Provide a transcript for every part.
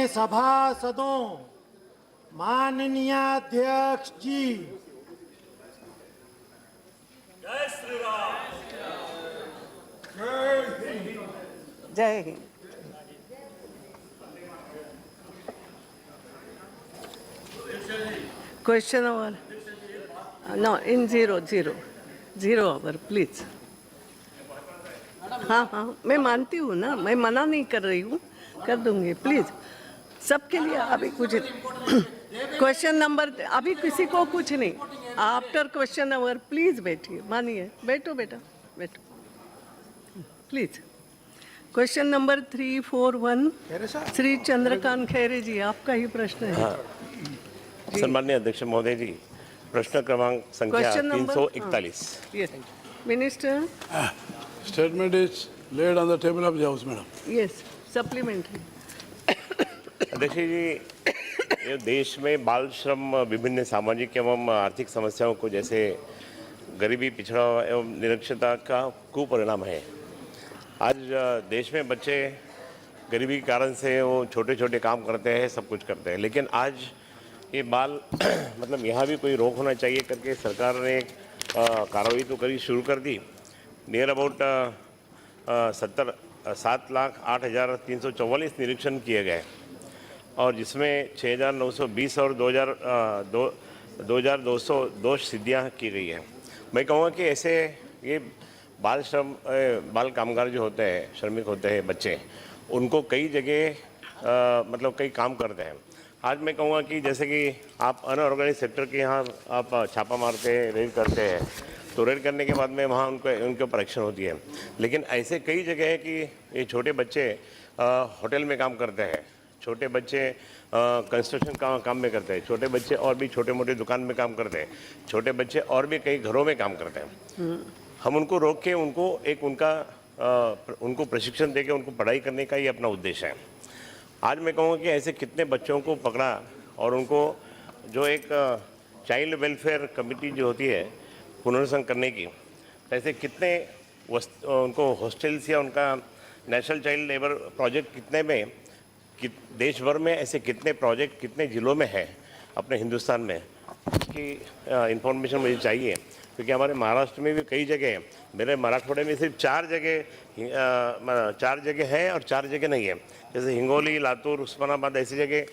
सभासदों, माननीय अध्यक्ष जी, जय श्री राम। जय Hind. Question over no in zero over please. हाँ हाँ मैं मानती हूँ ना, मैं मना नहीं कर रही हूँ, कर दूंगी प्लीज सबके लिए। अभी कुछ क्वेश्चन नंबर, अभी किसी को कुछ नहीं। आफ्टर क्वेश्चन नंबर प्लीज बैठिए, मानिए, बैठो बेटा बैठो please. Question number 341 Shri Chandrakant Khaire ji, आपका ही प्रश्न है। सम्माननीय अध्यक्ष महोदय जी, प्रश्न क्रमांक संख्या question number 341। Yes minister. Statement is laid on the table of the House, madam. Yes supplementary. अध्यक्ष जी, ये देश में बाल श्रम विभिन्न सामाजिक एवं आर्थिक समस्याओं को जैसे गरीबी, पिछड़ा एवं निरक्षरता का कुपरिणाम है। आज देश में बच्चे गरीबी के कारण से वो छोटे छोटे काम करते हैं, सब कुछ करते हैं, लेकिन आज ये बाल मतलब यहाँ भी कोई रोक होना चाहिए करके सरकार ने कार्रवाई तो करी, शुरू कर दी। नियर अबाउट 7,08,344 निरीक्षण किए गए और जिसमें 6,920 और 2,202 सिद्धियाँ की गई है। मैं कहूँगा कि ऐसे ये बाल श्रम, बाल कामगार जो होते हैं, श्रमिक होते हैं बच्चे, उनको कई जगह मतलब कई काम करते हैं। आज मैं कहूँगा कि जैसे कि आप अनऑर्गेनाइज सेक्टर के यहाँ आप छापा मारते हैं, रेड करते हैं, तो रेड करने के बाद में वहाँ उनके ऊपर एक्शन होती है। लेकिन ऐसे कई जगह है कि ये छोटे बच्चे होटल में काम करते हैं, छोटे बच्चे कंस्ट्रक्शन काम में करते हैं, छोटे बच्चे और भी छोटे मोटे दुकान में काम करते हैं, छोटे बच्चे और भी कई घरों में काम करते हैं। हम उनको रोक के उनको प्रशिक्षण दे के उनको पढ़ाई करने का ही अपना उद्देश्य है। आज मैं कहूँगा कि ऐसे कितने बच्चों को पकड़ा और उनको जो एक चाइल्ड वेलफेयर कमेटी जो होती है पुनर्वास करने की, ऐसे कितने उनको हॉस्टल्स या उनका नेशनल चाइल्ड लेबर प्रोजेक्ट कितने में, देश भर में ऐसे कितने प्रोजेक्ट कितने ज़िलों में है अपने हिंदुस्तान में, इसकी इंफॉर्मेशन मुझे चाहिए। क्योंकि हमारे महाराष्ट्र में भी कई जगह है, मेरे मराठवाड़े में सिर्फ 4 जगह है और 4 जगह नहीं है। जैसे हिंगोली, लातूर, उस्मानाबाद ऐसी जगह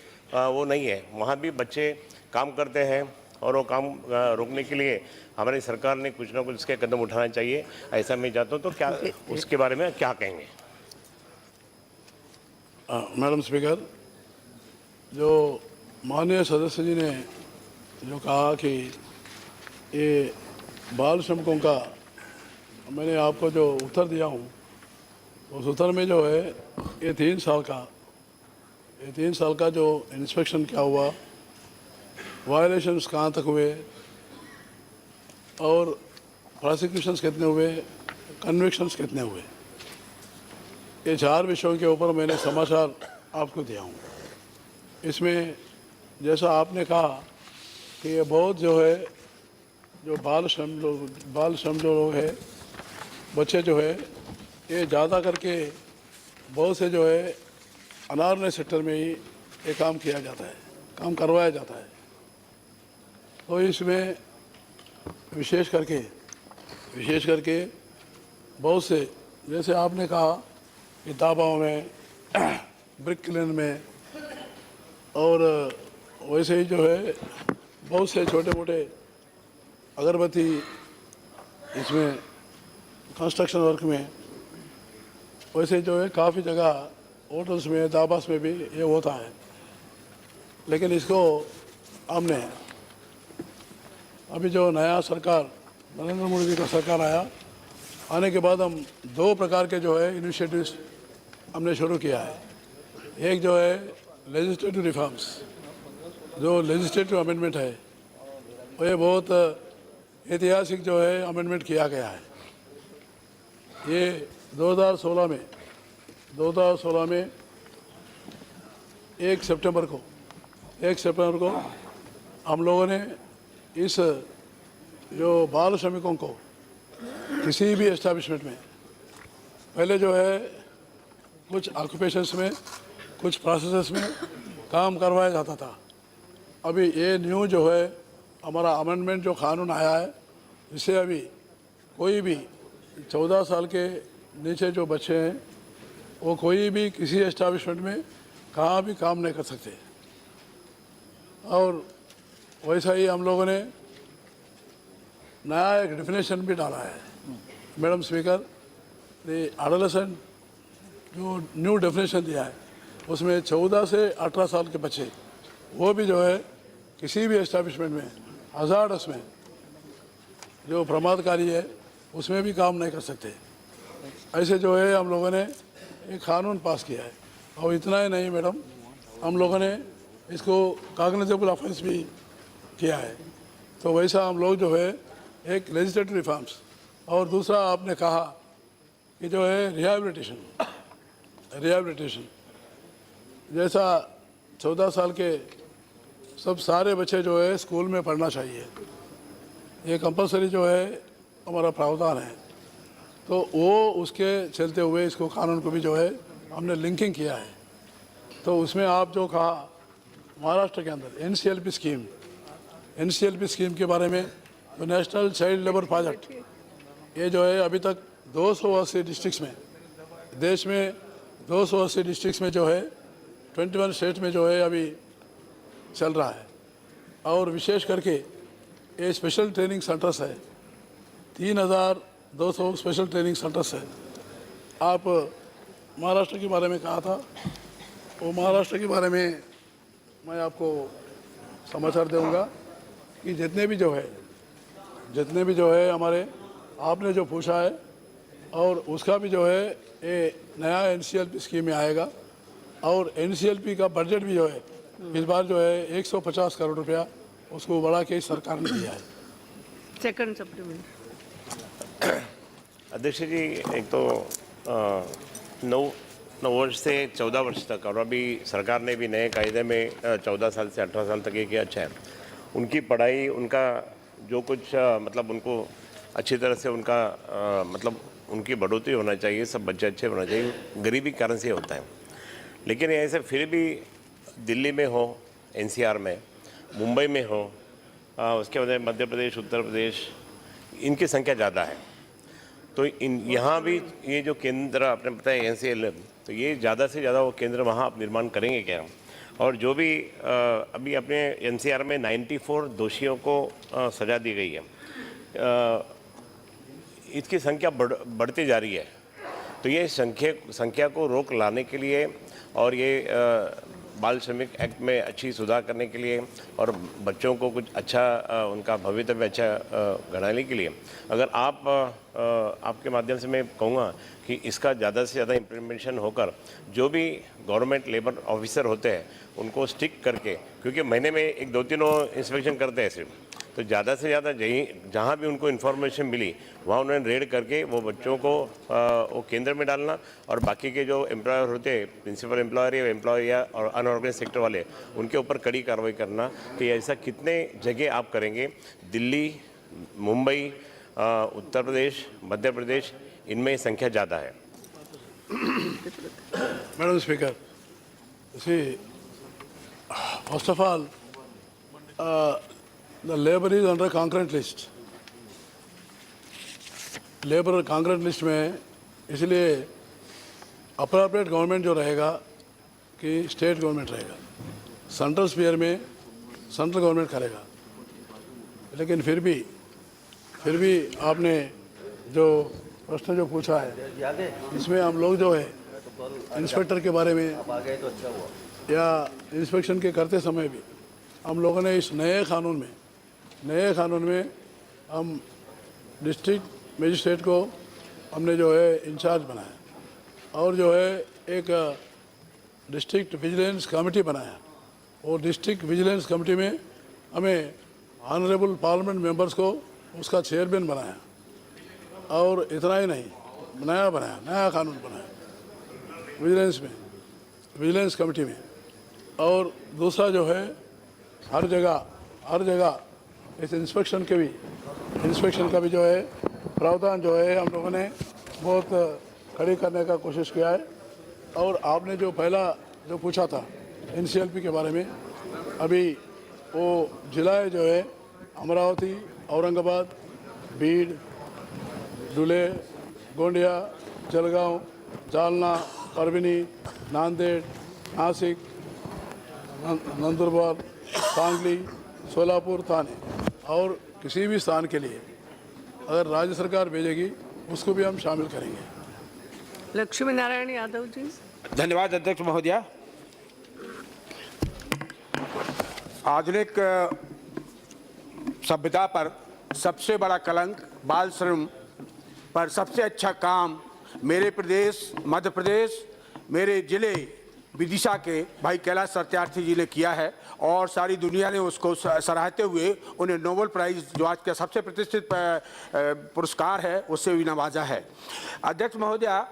वो नहीं है, वहाँ भी बच्चे काम करते हैं और वो काम रोकने के लिए हमारी सरकार ने कुछ ना कुछ इसके कदम उठाना चाहिए। ऐसा मैं चाहता हूँ, तो क्या उसके बारे में क्या कहेंगे? मैडम स्पीकर, जो माननीय सदस्य जी ने जो कहा कि ये बाल श्रमिकों का, मैंने आपको जो उत्तर दिया हूँ उस उत्तर में जो है ये 3 साल का जो इंस्पेक्शन क्या हुआ, वायलेशंस कहाँ तक हुए और प्रोसिक्यूशंस कितने हुए, कन्विक्शंस कितने हुए, ये 4 विषयों के ऊपर मैंने समाचार आपको दिया हूँ। इसमें जैसा आपने कहा कि ये बहुत जो है जो बाल श्रम जो लोग है, बच्चे जो है, ये ज़्यादा करके बहुत से जो है अनऑर्गेनाइज्ड सेक्टर में ही ये काम किया जाता है, काम करवाया जाता है। तो इसमें विशेष करके बहुत से, जैसे आपने कहा कि दाबाओं में, ब्रिक क्लिन में, और वैसे ही जो है बहुत से छोटे मोटे अगरबत्ती इसमें कंस्ट्रक्शन वर्क में, वैसे जो है काफ़ी जगह होटल्स में, दाबास में भी ये होता है। लेकिन इसको हमने अभी जो नया सरकार नरेंद्र मोदी जी का सरकार आने के बाद हम 2 प्रकार के जो है इनिशिएटिव्स हमने शुरू किया है। एक जो है लेजिस्लेटिव रिफॉर्म्स, जो लेजिस्लेटिव अमेंडमेंट है वो ये बहुत ऐतिहासिक जो है अमेंडमेंट किया गया है। ये 2016 में 1 सितंबर को हम लोगों ने इस जो बाल श्रमिकों को किसी भी एस्टैब्लिशमेंट में, पहले जो है कुछ ऑक्यूपेशंस में, कुछ प्रोसेसेस में काम करवाया जाता था। अभी ये न्यू जो है हमारा अमेंडमेंट जो कानून आया है, इससे अभी कोई भी 14 साल के नीचे जो बच्चे हैं वो कोई भी किसी एस्टैब्लिशमेंट में कहाँ भी काम नहीं कर सकते। और वैसा ही हम लोगों ने नया एक डेफिनेशन भी डाला है। मैडम स्पीकर, ये एडोलेसेंट जो न्यू डेफिनेशन दिया है उसमें 14 से 18 साल के बच्चे वो भी जो है किसी भी एस्टैब्लिशमेंट में हज़ार्डस में जो प्रमादकारी है उसमें भी काम नहीं कर सकते। ऐसे जो है हम लोगों ने एक कानून पास किया है। और इतना ही नहीं मैडम, हम लोगों ने इसको कॉग्निजेबल ऑफेंस भी किया है। तो वैसा हम लोग जो है एक लेजिस्लेटिव रिफॉर्म्स, और दूसरा आपने कहा कि जो है रिहैबिलिटेशन जैसा 14 साल के सब सारे बच्चे जो है स्कूल में पढ़ना चाहिए, ये कंपलसरी जो है हमारा प्रावधान है। तो वो उसके चलते हुए इसको कानून को भी जो है हमने लिंकिंग किया है। तो उसमें आप जो कहा महाराष्ट्र के अंदर एनसीएलपी स्कीम के बारे में, तो नेशनल चाइल्ड लेबर प्रोजेक्ट, ये जो है अभी तक 280 डिस्ट्रिक्ट्स में, देश में 280 डिस्ट्रिक्ट्स में जो है 21 स्टेट में जो है अभी चल रहा है। और विशेष करके ये स्पेशल ट्रेनिंग सेंटर्स है, 3200 स्पेशल ट्रेनिंग सेंटर्स है। आप महाराष्ट्र के बारे में कहा था, वो महाराष्ट्र के बारे में मैं आपको समाचार दूंगा कि जितने भी जो है हमारे आपने जो पूछा है, और उसका भी जो है ये नया एनसीएलपी स्कीम में आएगा। और एनसीएलपी का बजट भी जो है इस बार जो है 150 करोड़ रुपया उसको बढ़ा के सरकार ने दिया है। Second supplement. अध्यक्ष जी, एक तो 9 वर्ष से 14 वर्ष तक, और अभी सरकार ने भी नए कायदे में 14 साल से 18 साल तक ये किया। अच्छा है, उनकी पढ़ाई, उनका जो कुछ मतलब उनको अच्छी तरह से उनका मतलब उनकी बढ़ोतरी होना चाहिए, सब बच्चे अच्छे होना चाहिए। गरीबी कारण से होता है, लेकिन ऐसे फिर भी दिल्ली में हो, एनसीआर में, मुंबई में हो, उसके बाद मध्य प्रदेश, उत्तर प्रदेश, इनकी संख्या ज़्यादा है। तो यहाँ भी ये जो केंद्र आपने बताया एनसीएल, तो ये ज़्यादा से ज़्यादा वो केंद्र वहाँ आप निर्माण करेंगे क्या? और जो भी अभी अपने एनसीआर में 94 दोषियों को सज़ा दी गई है, इसकी संख्या बढ़ती जा रही है। तो ये संख्या को रोक लाने के लिए और ये बाल श्रमिक एक्ट में अच्छी सुधार करने के लिए और बच्चों को कुछ अच्छा उनका भविष्य अच्छा बनाने के लिए, अगर आप आपके माध्यम से मैं कहूँगा कि इसका ज़्यादा से ज़्यादा इम्प्लीमेंटेशन होकर जो भी गवर्नमेंट लेबर ऑफिसर होते हैं उनको स्टिक करके, क्योंकि महीने में 1-2-3 इंस्पेक्शन करते हैं सिर्फ, तो ज़्यादा से ज़्यादा जहाँ भी उनको इन्फॉर्मेशन मिली वहाँ उन्होंने रेड करके वो बच्चों को वो केंद्र में डालना, और बाकी के जो एम्प्लॉयर होते हैं, प्रिंसिपल एम्प्लॉयर या एम्प्लॉय या और अनऑर्गेनाइज सेक्टर वाले, उनके ऊपर कड़ी कार्रवाई करना। तो ऐसा कितने जगह आप करेंगे? दिल्ली, मुंबई, उत्तर प्रदेश, मध्य प्रदेश, इनमें संख्या ज़्यादा है। Madam speaker, first of all the labor is under concurrent list. Labour concurrent list में, इसलिए अप्रोप्रिएट गवर्नमेंट जो रहेगा कि स्टेट गवर्नमेंट रहेगा, सेंट्रल स्फीयर में सेंट्रल गवर्नमेंट करेगा। लेकिन फिर भी आपने जो प्रश्न जो पूछा है, इसमें हम लोग जो है इंस्पेक्टर के बारे में या इंस्पेक्शन के करते समय भी हम लोगों ने इस नए कानून में हम डिस्ट्रिक्ट मजिस्ट्रेट को हमने जो है इंचार्ज बनाया, और जो है एक डिस्ट्रिक्ट विजिलेंस कमेटी बनाया, और डिस्ट्रिक्ट विजिलेंस कमेटी में हमें ऑनरेबल पार्लियामेंट मेंबर्स को उसका चेयरमैन बनाया। और इतना ही नहीं, नया कानून बनाया विजिलेंस कमेटी में। और दूसरा जो है हर जगह इस इंस्पेक्शन का भी जो है प्रावधान जो है हम लोगों ने बहुत खड़ी करने का कोशिश किया है। और आपने जो पहला जो पूछा था एनसीएलपी के बारे में। अभी वो जिला जो है अमरावती, औरंगाबाद, बीड, धुले, गोंडिया, जलगांव, जालना, परभणी, नांदेड़, नासिक, नंदुरबार, सांगली, सोलापुर, थाने और किसी भी स्थान के लिए अगर राज्य सरकार भेजेगी उसको भी हम शामिल करेंगे। लक्ष्मी नारायण यादव जी। धन्यवाद अध्यक्ष महोदया। आधुनिक सभ्यता पर सबसे बड़ा कलंक बाल श्रम पर सबसे अच्छा काम मेरे प्रदेश मध्य प्रदेश, मेरे जिले विदिशा के भाई कैलाश सत्यार्थी जी ने किया है और सारी दुनिया ने उसको सराहते हुए उन्हें नोबेल प्राइज़ जो आज का सबसे प्रतिष्ठित पुरस्कार है उससे भी नवाजा है। अध्यक्ष महोदया,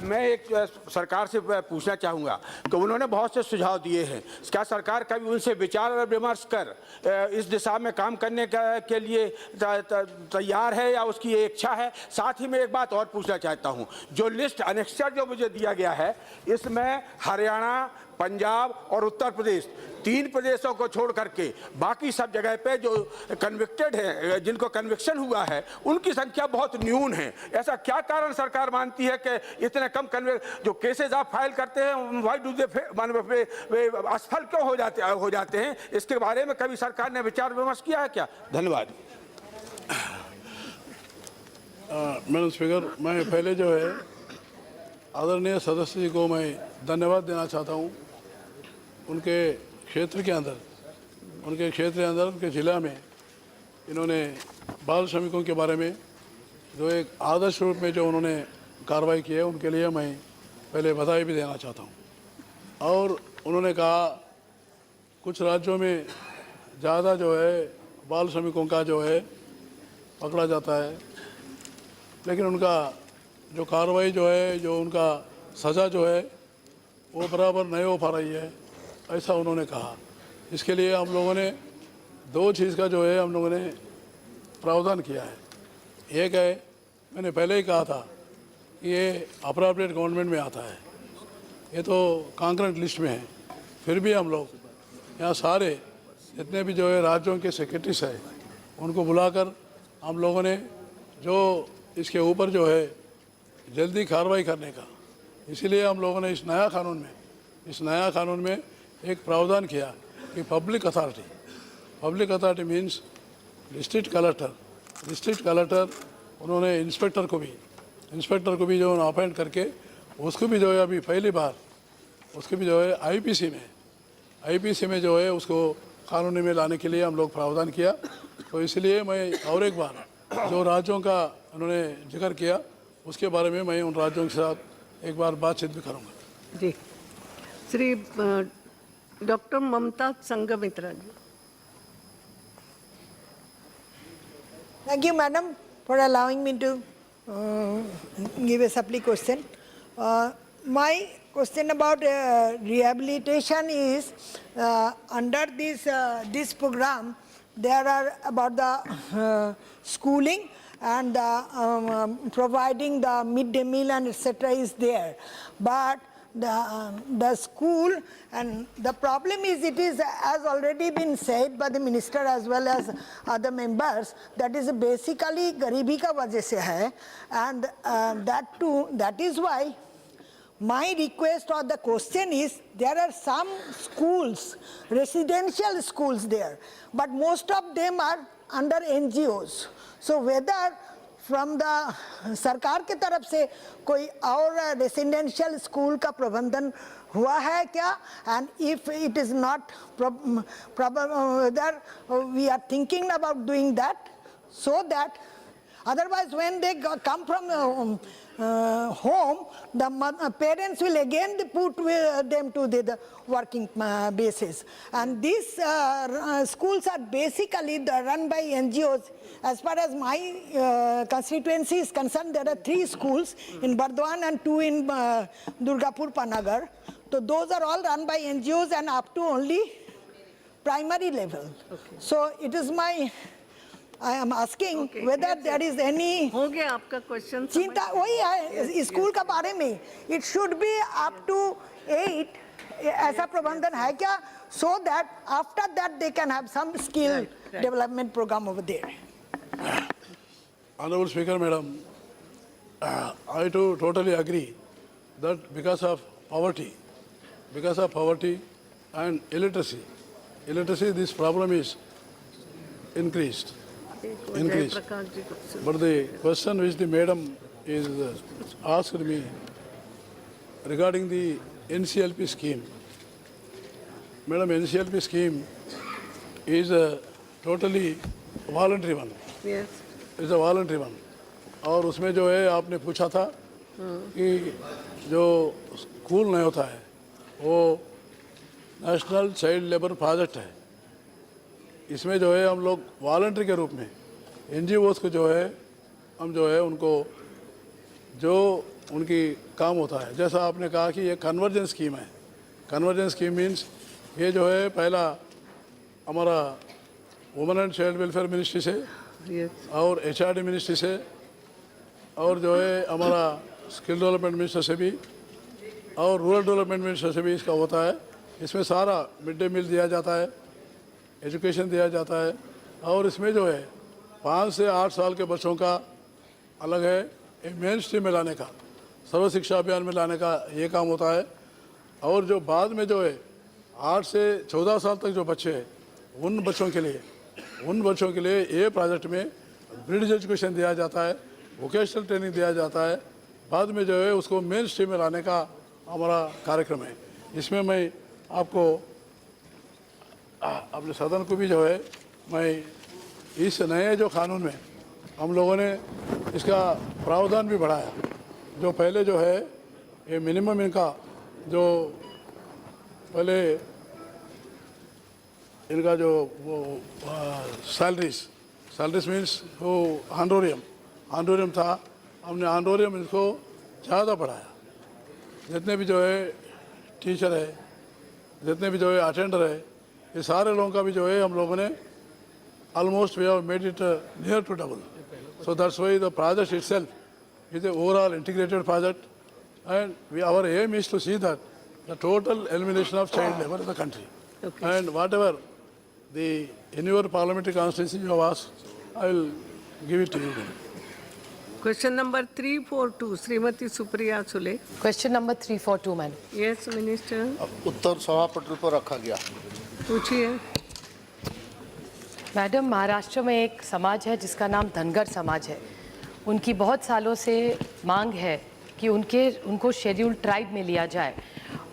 मैं एक सरकार से पूछना चाहूँगा कि उन्होंने बहुत से सुझाव दिए हैं, क्या सरकार कभी उनसे विचार और विमर्श कर इस दिशा में काम करने के लिए तैयार है या उसकी इच्छा है? साथ ही मैं एक बात और पूछना चाहता हूँ, जो लिस्ट अनेक्सर जो मुझे दिया गया है इसमें हरियाणा, पंजाब और उत्तर प्रदेश 3 प्रदेशों को छोड़ करके बाकी सब जगह पे जो कन्विक्टेड है, जिनको कन्विक्शन हुआ है, उनकी संख्या बहुत न्यून है। ऐसा क्या कारण सरकार मानती है कि इतने कम जो केसेस आप फाइल करते हैं वाई डू दे असफल क्यों हो जाते हैं? इसके बारे में कभी सरकार ने विचार विमर्श किया है क्या? धन्यवाद। मैडम स्पीकर, मैं पहले जो है आदरणीय सदस्य जी को मैं धन्यवाद देना चाहता हूँ। उनके क्षेत्र के अंदर उनके ज़िला में इन्होंने बाल श्रमिकों के बारे में जो एक आदर्श रूप में जो उन्होंने कार्रवाई की है उनके लिए मैं पहले बधाई भी देना चाहता हूँ। और उन्होंने कहा कुछ राज्यों में ज़्यादा जो है बाल श्रमिकों का जो है पकड़ा जाता है, लेकिन उनका जो कार्रवाई जो है, जो उनका सज़ा जो है वो बराबर नहीं हो पा रही है, ऐसा उन्होंने कहा। इसके लिए हम लोगों ने 2 चीज़ का जो है हम लोगों ने प्रावधान किया है। एक है, मैंने पहले ही कहा था कि ये अप्रोप्रिएट गवर्नमेंट में आता है, ये तो कॉन्करेंट लिस्ट में है, फिर भी हम लोग यहाँ सारे जितने भी जो है राज्यों के सेक्रेटरीज है उनको बुलाकर हम लोगों ने जो इसके ऊपर जो है जल्दी कार्रवाई करने का, इसीलिए हम लोगों ने इस नया कानून में एक प्रावधान किया कि public authority means district collector उन्होंने इंस्पेक्टर को भी जो अपॉइंट करके उसको भी जो है अभी पहली बार उसको भी जो है आईपीसी में जो है उसको कानूनी में लाने के लिए हम लोग प्रावधान किया। तो इसलिए मैं और एक बार जो राज्यों का उन्होंने जिक्र किया उसके बारे में मैं उन राज्यों के साथ एक बार बातचीत भी करूंगा। जी, Shri doctor Mamata Sanghamitra ji. Thank you, madam, for allowing me to give a supply question. My question about rehabilitation is under this program there are about the schooling and providing the midday meal and etc. is there, but the school, and the problem is, it is as already been said by the minister as well as other members, that is basically garibi ka wajah se hai, and that is why my request or the question is, there are some schools, residential schools there, but most of them are under NGOs. So whether from the सरकार के तरफ से कोई और residential school का प्रबंधन हुआ है क्या, and if it is not whether we are thinking about doing that, so that otherwise when they come from home, the parents will again put them to the working basis, and these schools are basically run by NGOs. As far as my constituency is concerned, there are 3 schools in Bardwan and 2 in Durgapur Panagar. So those are all run by NGOs and up to only primary level. Okay. So it is I am asking whether there is any हो गया आपका question. चिंता वही है school का बारे में, it should be up to 8 ऐसा प्रबंधन है क्या, so that after that they can have some skill Right. development program over there? Honorable Speaker, Madam, I too totally agree that because of poverty and illiteracy, this problem is increased. Jayaprakash जी को But the question which the madam is asked me regarding the NCLP scheme. Madam, NCLP scheme is a totally voluntary one. Yes. It's a voluntary one, और उसमें जो है आपने पूछा था कि जो स्कूल नहीं होता है वो नेशनल चाइल्ड लेबर प्रोजेक्ट है। इसमें जो है हम लोग वॉलंटरी के रूप में NGOs को जो है हम जो है उनको जो उनकी काम होता है, जैसा आपने कहा कि ये कन्वर्जेंस स्कीम है। कन्वर्जेंस स्कीम मीन्स ये जो है पहला हमारा women and child welfare ministry से Yes. और HRD मिनिस्ट्री से और जो है हमारा स्किल डेवलपमेंट मिनिस्टर से भी और रूरल डेवलपमेंट मिनिस्टर से भी इसका होता है। इसमें सारा मिड डे मील दिया जाता है, एजुकेशन दिया जाता है, और इसमें जो है 5 से 8 साल के बच्चों का अलग है, एक मेन स्ट्रीम में लाने का, सर्व शिक्षा अभियान में लाने का ये काम होता है। और जो बाद में जो है 8 से 14 साल तक जो बच्चे हैं उन बच्चों के लिए ये प्रोजेक्ट में ब्रिज एजुकेशन दिया जाता है, वोकेशनल ट्रेनिंग दिया जाता है, बाद में जो है उसको मेन स्ट्रीम में लाने का हमारा कार्यक्रम है। इसमें मैं आपको अपने सदन को भी जो है मैं इस नए जो कानून में हम लोगों ने इसका प्रावधान भी बढ़ाया। जो पहले जो है ये मिनिमम इनका जो पहले इनका जो वो सैलरीज मीन्स वो हांडोरियम था, हमने हांडोरियम इसको ज़्यादा बढ़ाया। जितने भी जो है टीचर है, जितने भी जो है अटेंडर है, ये सारे लोगों का भी जो है हम लोगों ने almost we have made it near to double. So that's why the project itself is an overall integrated project, and our aim is to see that the total elimination of child labor in the country. Okay. And whatever in your parliamentary constituency you have asked, I will give it to you. Question number 342, Srimati Supriya Sule. Question number 342 madam. Yes, Minister. अब उत्तर सभापति पर रखा गया। पूछिए। Madam, Maharashtra में एक समाज है जिसका नाम धनगर समाज है। उनकी बहुत सालों से मांग है कि उनको शेड्यूल ट्राइब में लिया जाए,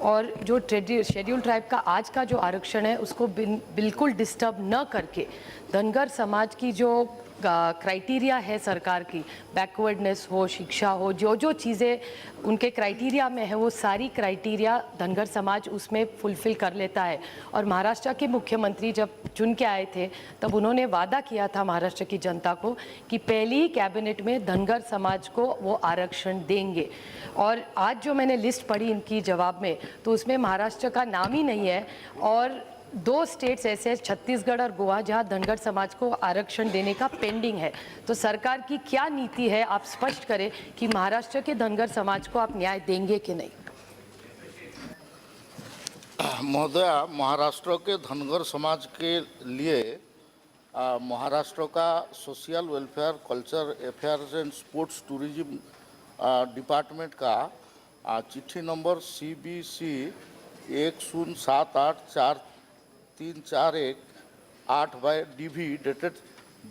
और जो शेड्यूल ट्राइब का आज का जो आरक्षण है उसको बिल्कुल डिस्टर्ब न करके धनगर समाज की जो क्राइटेरिया है सरकार की, बैकवर्डनेस हो, शिक्षा हो, जो चीज़ें उनके क्राइटेरिया में है वो सारी क्राइटेरिया धनगर समाज उसमें फुलफ़िल कर लेता है। और महाराष्ट्र के मुख्यमंत्री जब चुन के आए थे तब उन्होंने वादा किया था महाराष्ट्र की जनता को कि पहली ही कैबिनेट में धनगर समाज को वो आरक्षण देंगे। और आज जो मैंने लिस्ट पढ़ी इनकी जवाब में तो उसमें महाराष्ट्र का नाम ही नहीं है, और 2 स्टेट्स ऐसे हैं, छत्तीसगढ़ और गोवा, जहां धनगर समाज को आरक्षण देने का पेंडिंग है। तो सरकार की क्या नीति है, आप स्पष्ट करें कि महाराष्ट्र के धनगर समाज को आप न्याय देंगे कि नहीं। महोदया, महाराष्ट्र के धनगर समाज के लिए महाराष्ट्र का social welfare, culture affairs and sports tourism department का चिट्ठी नंबर CBC 10784341 डेटेड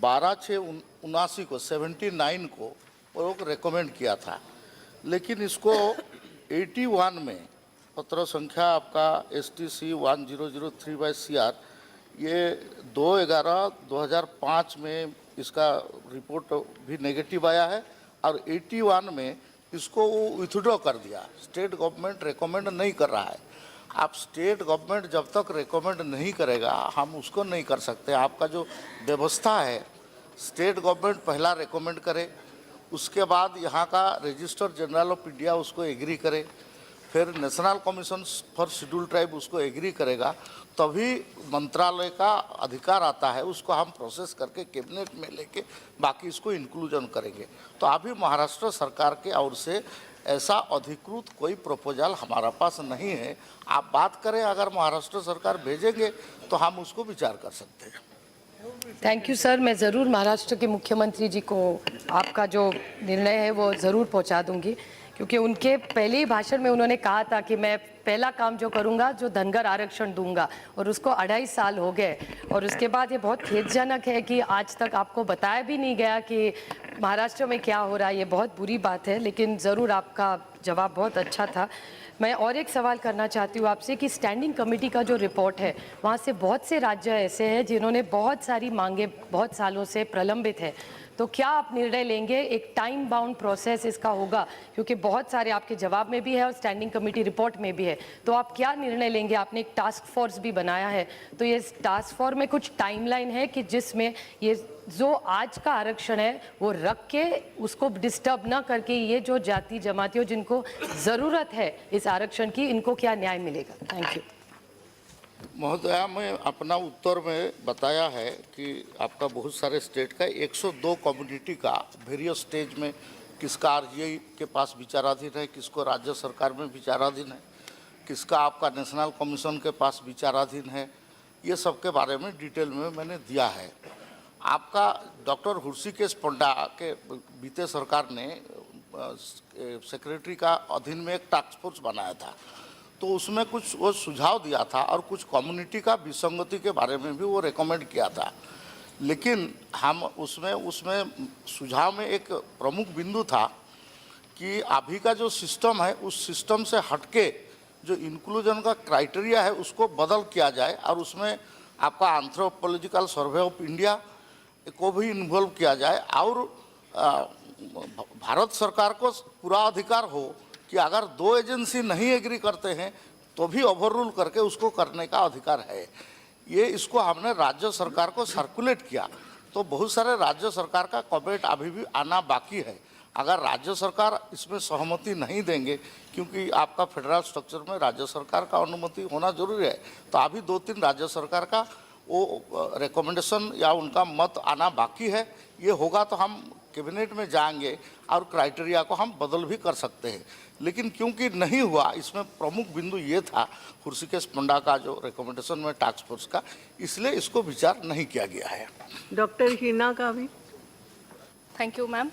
12/6/79 को 79 को वो रेकमेंड किया था, लेकिन इसको 81 में पत्र संख्या आपका STC 1003/CR ये 2/11/2005 में इसका रिपोर्ट भी नेगेटिव आया है, और 81 में इसको वो विथड्रॉ कर दिया। स्टेट गवर्नमेंट रेकमेंड नहीं कर रहा है। आप स्टेट गवर्नमेंट जब तक रेकमेंड नहीं करेगा हम उसको नहीं कर सकते। आपका जो व्यवस्था है, स्टेट गवर्नमेंट पहला रेकमेंड करे, उसके बाद यहाँ का रजिस्टर जनरल ऑफ इंडिया उसको एग्री करे, फिर national commission for schedule tribe उसको एग्री करेगा, तभी मंत्रालय का अधिकार आता है, उसको हम प्रोसेस करके कैबिनेट में लेके बाकी इसको इंक्लूजन करेंगे। तो अभी महाराष्ट्र सरकार के ओर से ऐसा अधिकृत कोई प्रपोजल हमारा पास नहीं है। आप बात करें, अगर महाराष्ट्र सरकार भेजेंगे तो हम उसको विचार कर सकते हैं। Thank you sir. मैं ज़रूर महाराष्ट्र के मुख्यमंत्री जी को आपका जो निर्णय है वो ज़रूर पहुंचा दूंगी, क्योंकि उनके पहले ही भाषण में उन्होंने कहा था कि मैं पहला काम जो करूंगा जो धनगर आरक्षण दूंगा, और उसको 2.5 साल हो गए। और उसके बाद ये बहुत खेदजनक है कि आज तक आपको बताया भी नहीं गया कि महाराष्ट्र में क्या हो रहा है। ये बहुत बुरी बात है, लेकिन ज़रूर आपका जवाब बहुत अच्छा था। मैं और एक सवाल करना चाहती हूँ आपसे कि स्टैंडिंग कमेटी का जो रिपोर्ट है, वहाँ से बहुत से राज्य ऐसे हैं जिन्होंने बहुत सारी मांगे बहुत सालों से प्रलंबित है। तो क्या आप निर्णय लेंगे? एक टाइम बाउंड प्रोसेस इसका होगा, क्योंकि बहुत सारे आपके जवाब में भी है और स्टैंडिंग कमेटी रिपोर्ट में भी है। तो आप क्या निर्णय लेंगे? आपने एक टास्क फोर्स भी बनाया है, तो ये टास्क फोर्स में कुछ टाइमलाइन है कि जिसमें ये जो आज का आरक्षण है वो रख के उसको डिस्टर्ब ना करके ये जो जाति जमातियों जिनको ज़रूरत है इस आरक्षण की, इनको क्या न्याय मिलेगा? थैंक यू महोदया, मैं अपना उत्तर में बताया है कि आपका बहुत सारे स्टेट का 102 कम्युनिटी का वेरियस स्टेज में किसका आरजीआई के पास विचाराधीन है, किसको राज्य सरकार में विचाराधीन है, किसका आपका नेशनल कमीशन के पास विचाराधीन है, ये सब के बारे में डिटेल में मैंने दिया है। आपका डॉक्टर हृषिकेश पंडा के बीते सरकार ने सेक्रेटरी का अधीन में एक टास्क फोर्स बनाया था, तो उसमें कुछ वो सुझाव दिया था और कुछ कम्युनिटी का विसंगति के बारे में भी वो रेकमेंड किया था। लेकिन हम उसमें सुझाव में एक प्रमुख बिंदु था कि अभी का जो सिस्टम है उस सिस्टम से हटके जो इंक्लूजन का क्राइटेरिया है उसको बदल किया जाए और उसमें आपका एंथ्रोपोलॉजिकल सर्वे ऑफ इंडिया को भी इन्वॉल्व किया जाए और भारत सरकार को पूरा अधिकार हो कि अगर 2 एजेंसी नहीं एग्री करते हैं तो भी ओवररूल करके उसको करने का अधिकार है। ये इसको हमने राज्य सरकार को सर्कुलेट किया, तो बहुत सारे राज्य सरकार का कमेंट अभी भी आना बाकी है। अगर राज्य सरकार इसमें सहमति नहीं देंगे, क्योंकि आपका फेडरल स्ट्रक्चर में राज्य सरकार का अनुमति होना जरूरी है, तो अभी 2-3 राज्य सरकार का वो रिकमेंडेशन या उनका मत आना बाकी है। ये होगा तो हम कैबिनेट में जाएंगे और क्राइटेरिया को हम बदल भी कर सकते हैं। लेकिन क्योंकि नहीं हुआ, इसमें प्रमुख बिंदु ये था हृषिकेश पंडा का जो रिकमेंडेशन में टास्क फोर्स का, इसलिए इसको विचार नहीं किया गया है। डॉक्टर हिना का भी। Thank you, ma'am.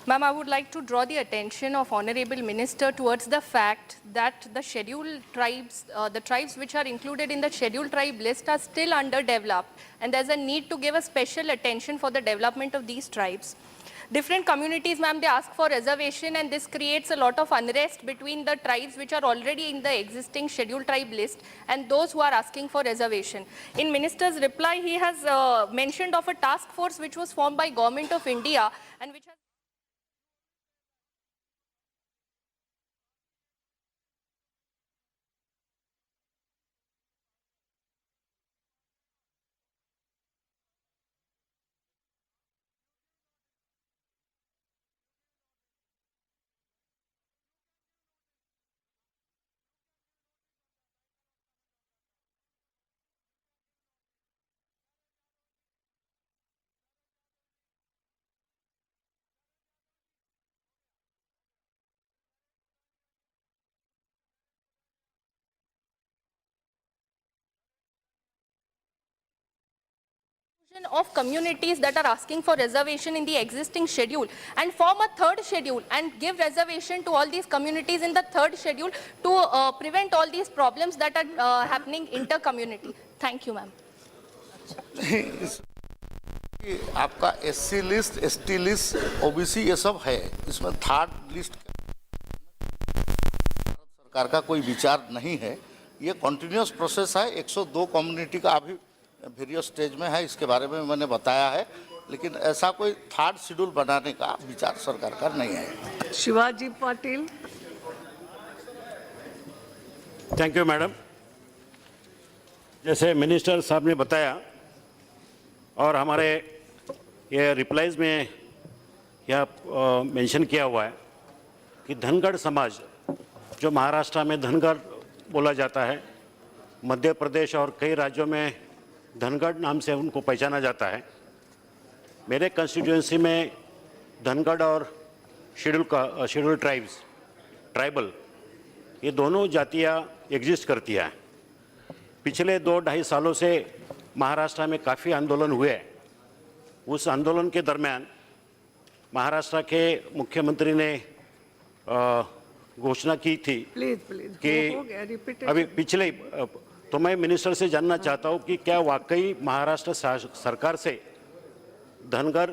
Ma'am, I would like to draw the attention of Honorable Minister towards the fact that the scheduled tribes, the tribes which are included in the scheduled tribe list are still underdeveloped, and there's a need to give a special attention for the development of these tribes. Different communities, ma'am, they ask for reservation, and this creates a lot of unrest between the tribes which are already in the existing scheduled tribe list and those who are asking for reservation. In Minister's reply, he has mentioned of a task force which was formed by Government of India and which has of communities that are asking for reservation in the existing schedule and form a third schedule and give reservation to all these communities in the third schedule to prevent all these problems that are happening inter-community. Thank you, ma'am. आपका SC list, ST list, OBC ये सब है, इसमें third list सरकार का कोई विचार नहीं है। ये कंटिन्यूस प्रोसेस है। 102 कम्युनिटी का अभी वेरियस स्टेज में है, इसके बारे में मैंने बताया है, लेकिन ऐसा कोई थर्ड शेड्यूल बनाने का विचार सरकार का नहीं है। Shivaji Patil. Thank you madam. जैसे मिनिस्टर साहब ने बताया और हमारे ये रिप्लाइज में यह मेंशन किया हुआ है कि धनगढ़ समाज, जो महाराष्ट्र में धनगढ़ बोला जाता है, मध्य प्रदेश और कई राज्यों में धनगढ़ नाम से उनको पहचाना जाता है। मेरे कंस्टिट्यूएंसी में धनगढ़ और शेड्यूल ट्राइबल, ये दोनों जातियाँ एग्जिस्ट करती हैं। पिछले 2-2.5 सालों से महाराष्ट्र में काफ़ी आंदोलन हुए। उस आंदोलन के दरमियान महाराष्ट्र के मुख्यमंत्री ने घोषणा की थी कि अभी पिछले, तो मैं मिनिस्टर से जानना चाहता हूँ कि क्या वाकई महाराष्ट्र सरकार से धनगर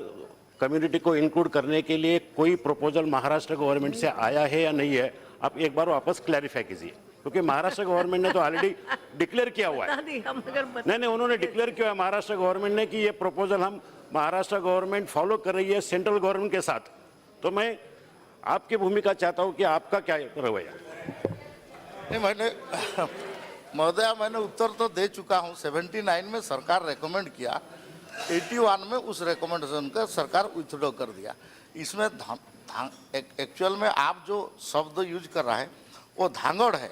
कम्युनिटी को इंक्लूड करने के लिए कोई प्रपोजल महाराष्ट्र गवर्नमेंट से आया है या नहीं है? आप एक बार वापस क्लैरिफाई कीजिए, क्योंकि महाराष्ट्र गवर्नमेंट ने तो ऑलरेडी डिक्लेयर किया हुआ है। नहीं, उन्होंने डिक्लेयर किया है महाराष्ट्र गवर्नमेंट ने कि ये प्रपोजल हम महाराष्ट्र गवर्नमेंट फॉलो कर रही है सेंट्रल गवर्नमेंट के साथ। तो मैं आपकी भूमिका चाहता हूं कि आपका क्या रवैया? नहीं, महोदया मैंने उत्तर तो दे चुका हूं। 79 में सरकार रेकमेंड किया, 81 में उस रेकमेंडेशन का सरकार विथड्रॉ कर दिया। इसमें एक्चुअल में आप जो शब्द यूज कर रहा है वो धांगड़ है।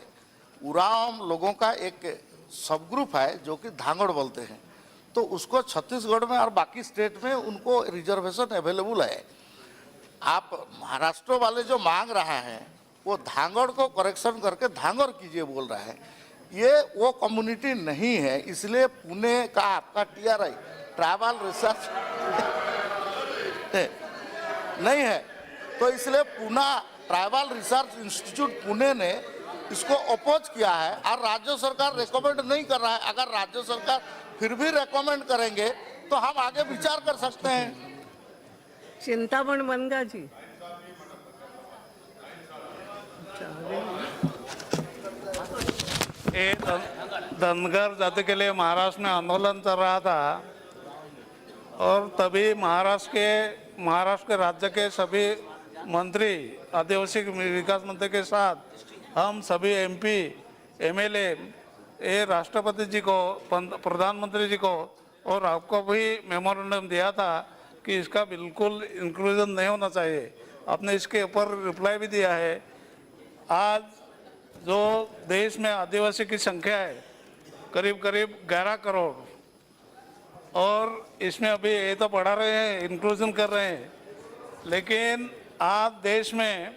उरांव लोगों का एक सब ग्रुप है जो कि धांगड़ बोलते हैं, तो उसको छत्तीसगढ़ में और बाकी स्टेट में उनको रिजर्वेशन अवेलेबल है। आप महाराष्ट्र वाले जो मांग रहा है वो धांगड़ को करेक्शन करके धांगड़ कीजिए बोल रहा है, ये वो कम्युनिटी नहीं है। इसलिए पुणे का आपका TRI ट्राइबल रिसर्च नहीं है, तो इसलिए Pune tribal research institute Pune ने इसको अपोज किया है और राज्य सरकार रेकमेंड नहीं कर रहा है। अगर राज्य सरकार फिर भी रेकमेंड करेंगे तो हम आगे विचार कर सकते हैं। चिंतामण बनगा जी, धनगर जाति के लिए महाराष्ट्र में आंदोलन चल रहा था और तभी महाराष्ट्र के राज्य के सभी मंत्री, आदिवासी विकास मंत्री के साथ हम सभी MP, MLA, राष्ट्रपति जी को, प्रधानमंत्री जी को और आपको भी मेमोरेंडम दिया था कि इसका बिल्कुल इंक्लूजन नहीं होना चाहिए। आपने इसके ऊपर रिप्लाई भी दिया है। आज जो देश में आदिवासी की संख्या है करीब 11 करोड़, और इसमें अभी ये तो बढ़ा रहे हैं, इंक्लूजन कर रहे हैं, लेकिन आज देश में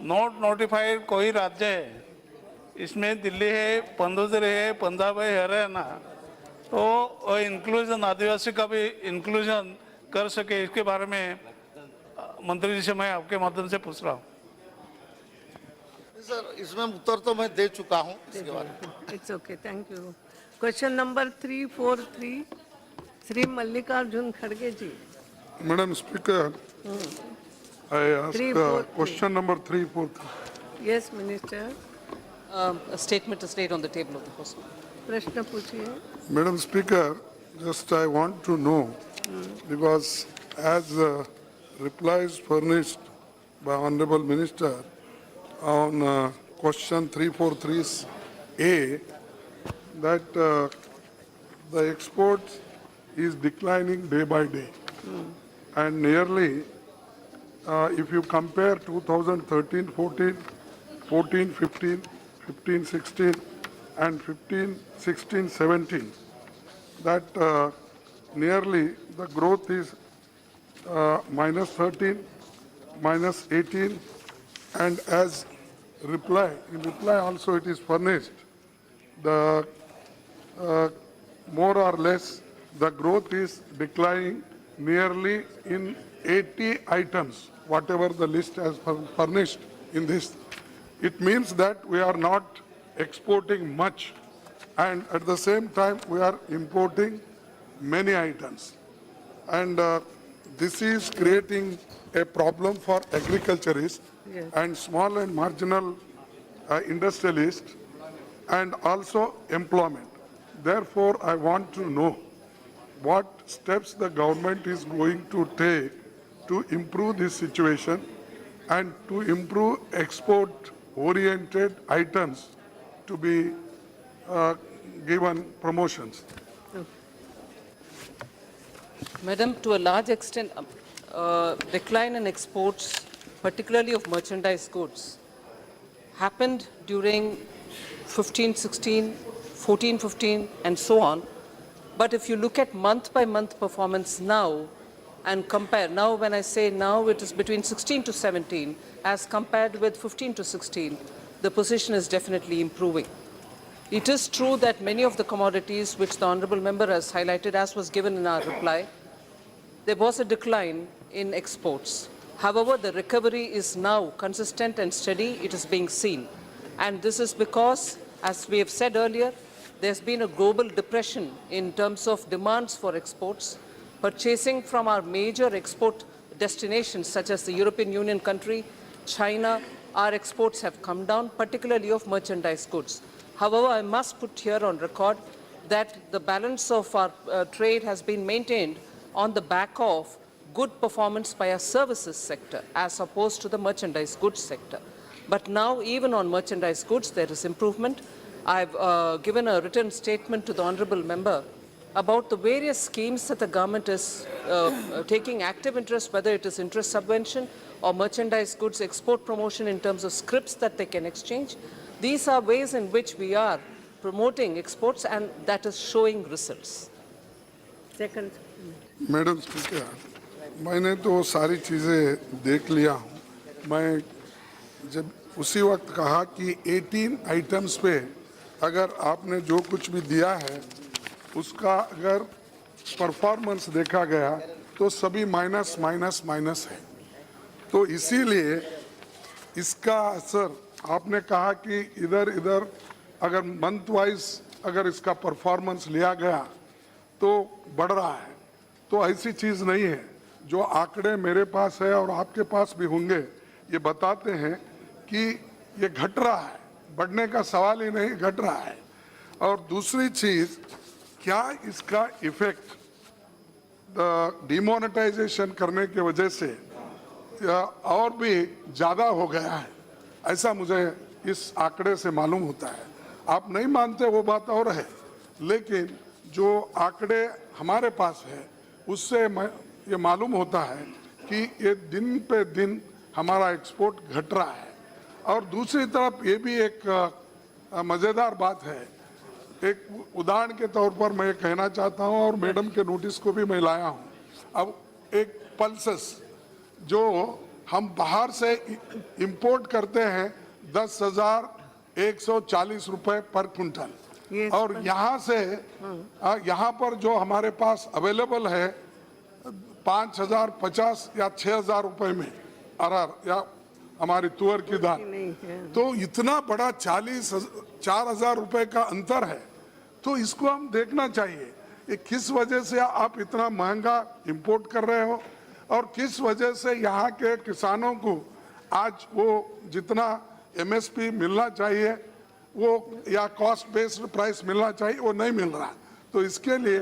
नॉट नोटिफाइड कोई राज्य है, इसमें दिल्ली है, पुडुचेरी है, पंजाब है, हरियाणा, तो इंक्लूजन आदिवासी का भी इंक्लूजन कर सके, इसके बारे में मंत्री जी से मैं आपके माध्यम से पूछ रहा हूँ। सर, इसमें उत्तर तो मैं दे चुका हूँ इसके बारे में। It's okay, thank you. Question number 343, Shri Mallikarjun खड़गे ji. Madam speaker, I ask question number 343. Yes, Minister. A statement is laid on the table of the House. प्रश्न पूछिए। Madam Speaker, just I want to know, because as replies furnished by Honorable Minister on question 343A, that the export is declining day by day, and nearly if you compare 2013-14, 14-15, 15-16 and 15-16-17, that nearly the growth is -13, -18, and as in reply also it is furnished, the more or less the growth is declining nearly in 80 items, whatever the list has furnished in this. It means that we are not exporting much, and at the same time we are importing many items. And this is creating a problem for agriculturists and small and marginal industrialists, and also employment. Therefore, I want to know what steps the government is going to take to improve this situation and to improve export-oriented items to be given promotions. Madam, to a large extent, decline in exports, particularly of merchandise goods, happened during 15-16, 14-15, and so on. But if you look at month-by-month performance now, and compare, now when I say now, it is between 16 to 17, as compared with 15 to 16, the position is definitely improving. It is true that many of the commodities which the Honourable Member has highlighted, as was given in our reply, there was a decline in exports. However, the recovery is now consistent and steady. It is being seen. And this is because, as we have said earlier, there's been a global depression in terms of demands for exports. Purchasing from our major export destinations, such as the European Union country, China, our exports have come down, particularly of merchandise goods. However, I must put here on record that the balance of our trade has been maintained on the back of good performance by our services sector as opposed to the merchandise goods sector. But now, even on merchandise goods, there is improvement. I've given a written statement to the Honourable Member about the various schemes that the government is taking active interest, whether it is interest subvention or merchandise goods export promotion in terms of scrips that they can exchange. These are ways in which we are promoting exports, and that is showing results. Second. Madam speaker, मैंने तो सारी चीज़ें देख लिया हूँ। मैं जब उसी वक्त कहा कि 18 आइटम्स पे अगर आपने जो कुछ भी दिया है उसका अगर परफॉर्मेंस देखा गया तो सभी माइनस माइनस माइनस है। तो इसीलिए इसका असर आपने कहा कि इधर इधर अगर मंथ वाइज अगर इसका परफॉर्मेंस लिया गया तो बढ़ रहा है, तो ऐसी चीज़ नहीं है। जो आंकड़े मेरे पास है और आपके पास भी होंगे, ये बताते हैं कि ये घट रहा है, बढ़ने का सवाल ही नहीं, घट रहा है। और दूसरी चीज़, क्या इसका इफेक्ट डिमोनेटाइजेशन करने की वजह से और भी ज़्यादा हो गया है, ऐसा मुझे इस आंकड़े से मालूम होता है। आप नहीं मानते वो बात और है, लेकिन जो आंकड़े हमारे पास है उससे ये मालूम होता है कि ये दिन पे दिन हमारा एक्सपोर्ट घट रहा है। और दूसरी तरफ ये भी एक मज़ेदार बात है, एक उदाहरण के तौर पर मैं कहना चाहता हूँ और मैडम के नोटिस को भी मैं लाया हूँ। अब एक पल्सेस जो हम बाहर से इंपोर्ट करते हैं 10,140 रुपए पर क्विंटल, और यहाँ से यहाँ पर जो हमारे पास अवेलेबल है 5,050 या 6,000 रुपए में अरहर या हमारी तुअर की दाल, तो इतना बड़ा 4,000 रुपए का अंतर है। तो इसको हम देखना चाहिए कि किस वजह से आप इतना महंगा इंपोर्ट कर रहे हो और किस वजह से यहाँ के किसानों को आज वो जितना एमएसपी मिलना चाहिए वो या कॉस्ट बेस्ड प्राइस मिलना चाहिए वो नहीं मिल रहा। तो इसके लिए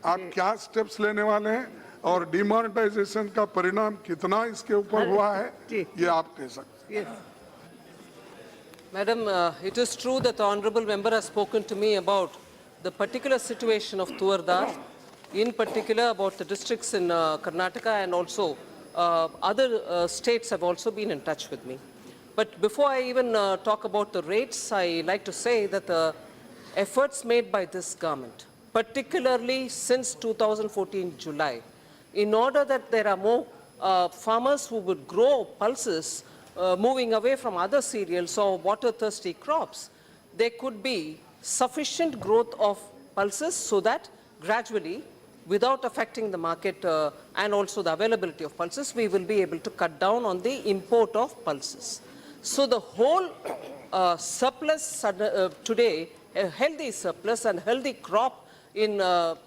आप क्या स्टेप्स लेने वाले हैं और डिमोनेटाइजेशन का परिणाम कितना इसके ऊपर हुआ है, ये आप कह सकते हैं। Madam, it is true that the Honourable Member has spoken to me about the particular situation of Tuar Dal, in particular about the districts in Karnataka, and also other states have also been in touch with me. But before I even talk about the rates, I like to say that the efforts made by this government, particularly since 2014 July, in order that there are more farmers who would grow pulses, moving away from other cereals or water-thirsty crops, there could be sufficient growth of pulses so that gradually, without affecting the market and also the availability of pulses, we will be able to cut down on the import of pulses. So the whole surplus today, a healthy surplus and healthy crop in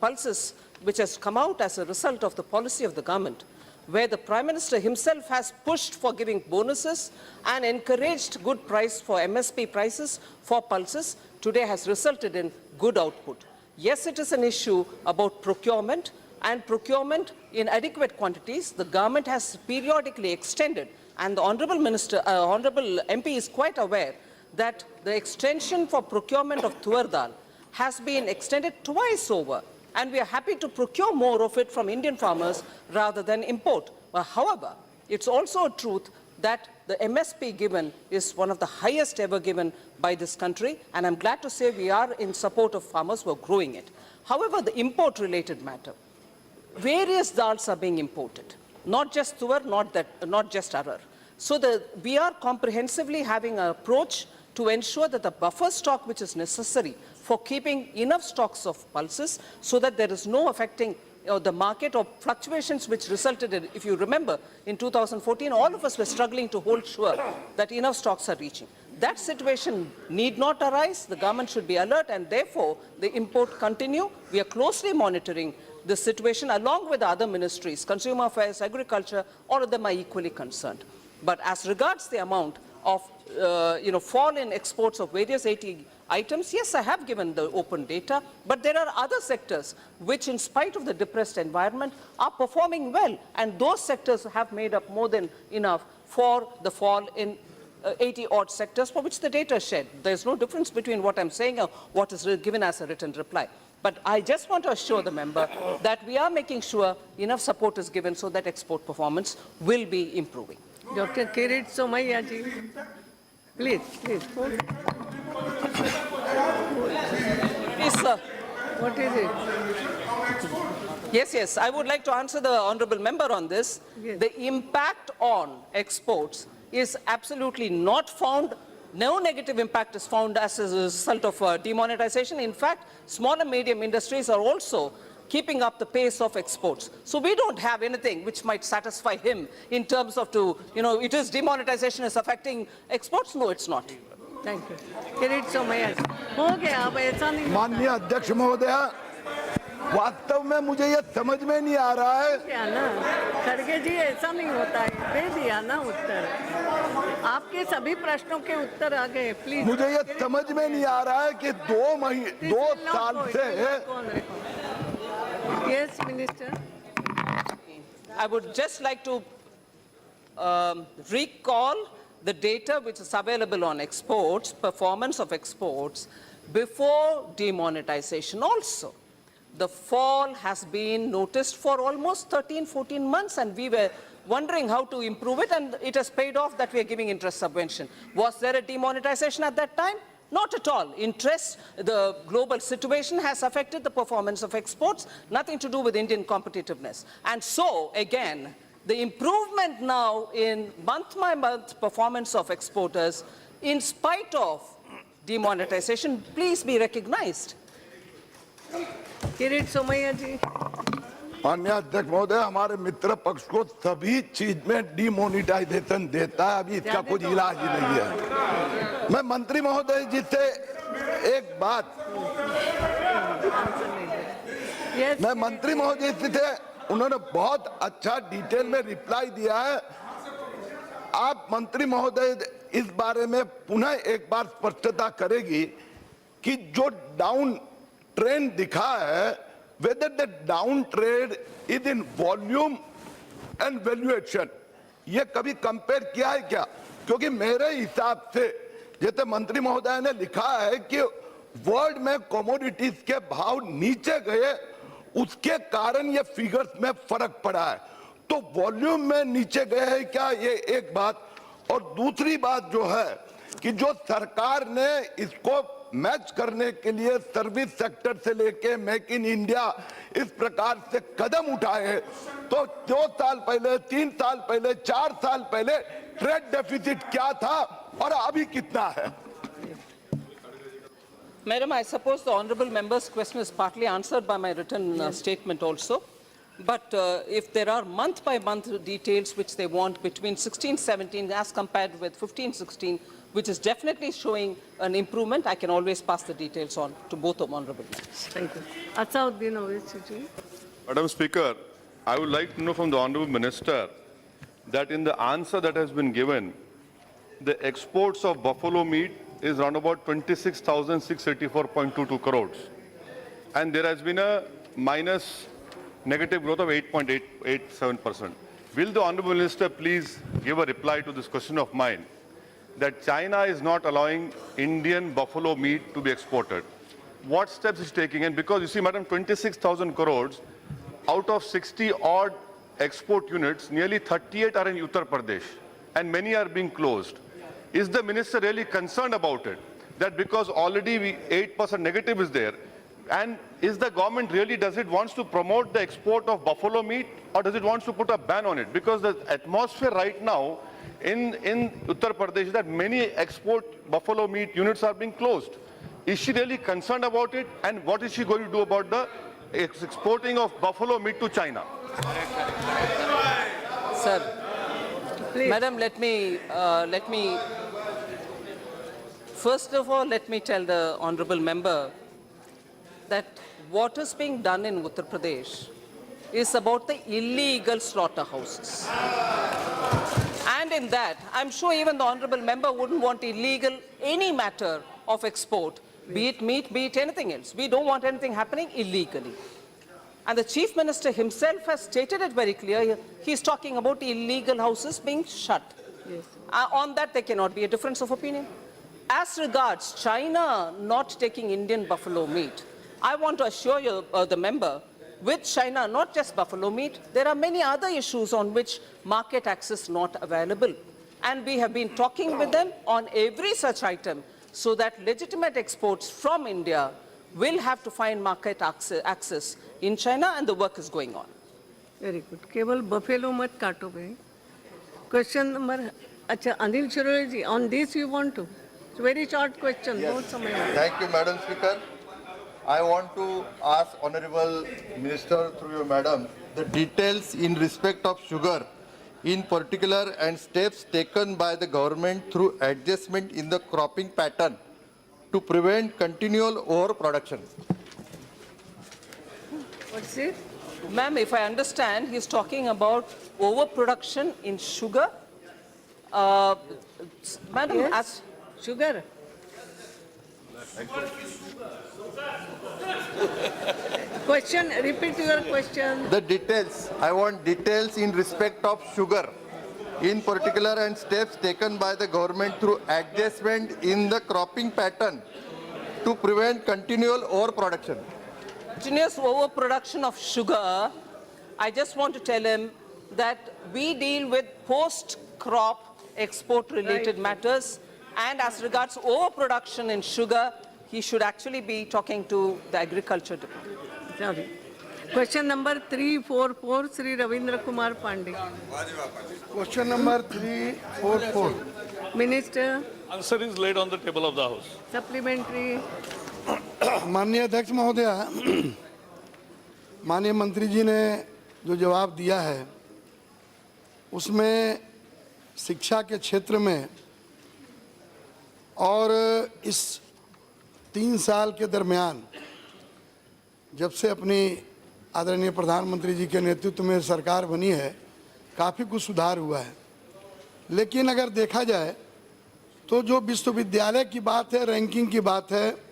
pulses, which has come out as a result of the policy of the government, where the Prime Minister himself has pushed for giving bonuses and encouraged good price for MSP prices for pulses, today has resulted in good output. Yes, it is an issue about procurement, and procurement in adequate quantities, the government has periodically extended, and the Honourable Minister, Honourable MP is quite aware that the extension for procurement of Tuar Dal has been extended twice over, and we are happy to procure more of it from Indian farmers rather than import. However, it's also a truth that the MSP given is one of the highest ever given by this country, and I'm glad to say we are in support of farmers who are growing it. However, the import-related matter, various dals are being imported, not just tuar, not just arar. So we are comprehensively having an approach to ensure that the buffer stock which is necessary for keeping enough stocks of pulses so that there is no affecting the market or fluctuations which resulted in, if you remember, in 2014, all of us were struggling to hold sure that enough stocks are reaching. That situation need not arise. The government should be alert, and therefore the import continue. We are closely monitoring the situation along with the other ministries, Consumer Affairs, Agriculture, all of them are equally concerned. But as regards the amount of fall in exports of various 80 items, yes, I have given the open data, but there are other sectors which, in spite of the depressed environment, are performing well, and those sectors have made up more than enough for the fall in 80-odd sectors for which the data is shared. There's no difference between what I'm saying or what is given as a written reply. But I just want to assure the member that we are making sure enough support is given so that export performance will be improving. Dr. Kirit Somaiya ji, please. Please, sir. What is it? Yes, I would like to answer the honourable member on this. Yes. The impact on exports is absolutely not found. No negative impact is found as a result of demonetization. In fact, small and medium industries are also keeping up the pace of exports. So we don't have anything which might satisfy him in terms of it is demonetization is affecting exports. No, it's not. Thank you. Kirit Somaiya ji. हो गया, अब ऐसा नहीं होता माननीय अध्यक्ष महोदय, वास्तव में मुझे ये समझ में नहीं आ रहा है क्या ना खड़गे जी, ऐसा नहीं होता है। दे दिया ना उत्तर, आपके सभी प्रश्नों के उत्तर आ गए। प्लीज, मुझे ये समझ में नहीं आ रहा है कि 2 साल से Yes, Minister. I would just like to recall the data which is available on exports, performance of exports, before demonetization also. The fall has been noticed for almost 13-14 months, and we were wondering how to improve it, and it has paid off that we are giving interest subvention. Was there a demonetization at that time? Not at all. Interest, the global situation has affected the performance of exports, nothing to do with Indian competitiveness. And so, again, the improvement now in month-by-month performance of exporters, in spite of demonetization, please be recognized. Kirit Somaiya जी. माननीय अध्यक्ष महोदय, हमारे मित्र पक्ष को सभी चीज में demonetisation देता है, अभी इसका कुछ इलाज ही नहीं है। मैं मंत्री महोदय जी से एक बात, मैं मंत्री महोदय जी से, उन्होंने बहुत अच्छा डिटेल में रिप्लाई दिया है। आप मंत्री महोदय इस बारे में पुनः एक बार स्पष्टता करेगी कि जो डाउन ट्रेंड दिखा है, whether the down trade is in volume and valuation, ये कभी कंपेयर किया है क्या? क्योंकि मेरे हिसाब से जैसे मंत्री महोदय ने लिखा है कि वर्ल्ड में कमोडिटीज के भाव नीचे गए, उसके कारण ये फिगर्स में फर्क पड़ा है। तो वॉल्यूम में नीचे गए हैं क्या, ये एक बात। और दूसरी बात जो है कि जो सरकार ने इसको मैच करने के लिए सर्विस सेक्टर से लेके मेक इन इंडिया इस प्रकार से कदम उठाए, तो 2 साल पहले, 3 साल पहले, 4 साल पहले ट्रेड डेफिसिट क्या था और अभी कितना है? Madam, I suppose the honourable member's question is partly answered by my written statement also. But if there are month-by-month details which they want between 16-17 as compared with 15-16, which is definitely showing an improvement, I can always pass the details on to both the honourable members. Thank you. Asauddin Owaisi ji. Madam Speaker, I would like to know from the Honourable Minister that in the answer that has been given, the exports of buffalo meat is around about 26,684.22 crores. And there has been a negative growth of 8.87%. Will the Honourable Minister please give a reply to this question of mine, that China is not allowing Indian buffalo meat to be exported? What steps is taking? And because you see, Madam, 26,000 crores, out of 60 odd export units, nearly 38 are in Uttar Pradesh, and many are being closed. Is the minister really concerned about it? That because already 8% negative is there, And is the government really, does it wants to promote the export of buffalo meat, or does it wants to put a ban on it? Because the atmosphere right now in Uttar Pradesh is that many export buffalo meat units are being closed. Is she really concerned about it? And what is she going to do about the exporting of buffalo meat to China? Sir, Please. Madam, let me, first of all, let me tell the honorable member that what is being done in Uttar Pradesh is about the illegal slaughterhouses. And in that, I'm sure even the honorable member wouldn't want illegal any matter of export, be it meat, be it anything else. We don't want anything happening illegally. And the Chief Minister himself has stated it very clear. He's talking about illegal houses being shut. Yes. On that, there cannot be a difference of opinion. As regards China not taking Indian buffalo meat, I want to assure you, the member, with China, not just buffalo meat, there are many other issues on which market access not available. And we have been talking with them on every such item so that legitimate exports from India will have to find market access in China, and the work is going on. Very good. केवल buffalo मत काटो भाई. Question number. अच्छा अनिल शिरोळे जी, on this you want to? It's a very short question. बहुत समय है. Thank you, Madam Speaker. I want to ask Honorable Minister through you, Madam, the details in respect of sugar, in particular, and steps taken by the government through adjustment in the cropping pattern to prevent continual overproduction. What's it? Ma'am, if I understand, he's talking about overproduction in sugar. Madam, Yes. as Sugar. Question, repeat your question. The details, I want details in respect of sugar, in particular, and steps taken by the government through adjustment in the cropping pattern to prevent continual overproduction. continuous overproduction of sugar, I just want to tell him that we deal with post-crop export-related matters, and as regards overproduction in sugar, he should actually be talking to the Agriculture Department. Sorry. Question number 344, Sri Ravindra Kumar Pandey. Question number 344. Minister, Answer is laid on the table of the House. supplementary. माननीय अध्यक्ष महोदय, माननीय मंत्री जी ने जो जवाब दिया है उसमें शिक्षा के क्षेत्र में और इस 3 साल के दरमियान जब से अपनी आदरणीय प्रधानमंत्री जी के नेतृत्व में सरकार बनी है काफ़ी कुछ सुधार हुआ है। लेकिन अगर देखा जाए तो जो विश्वविद्यालय की बात है, रैंकिंग की बात है,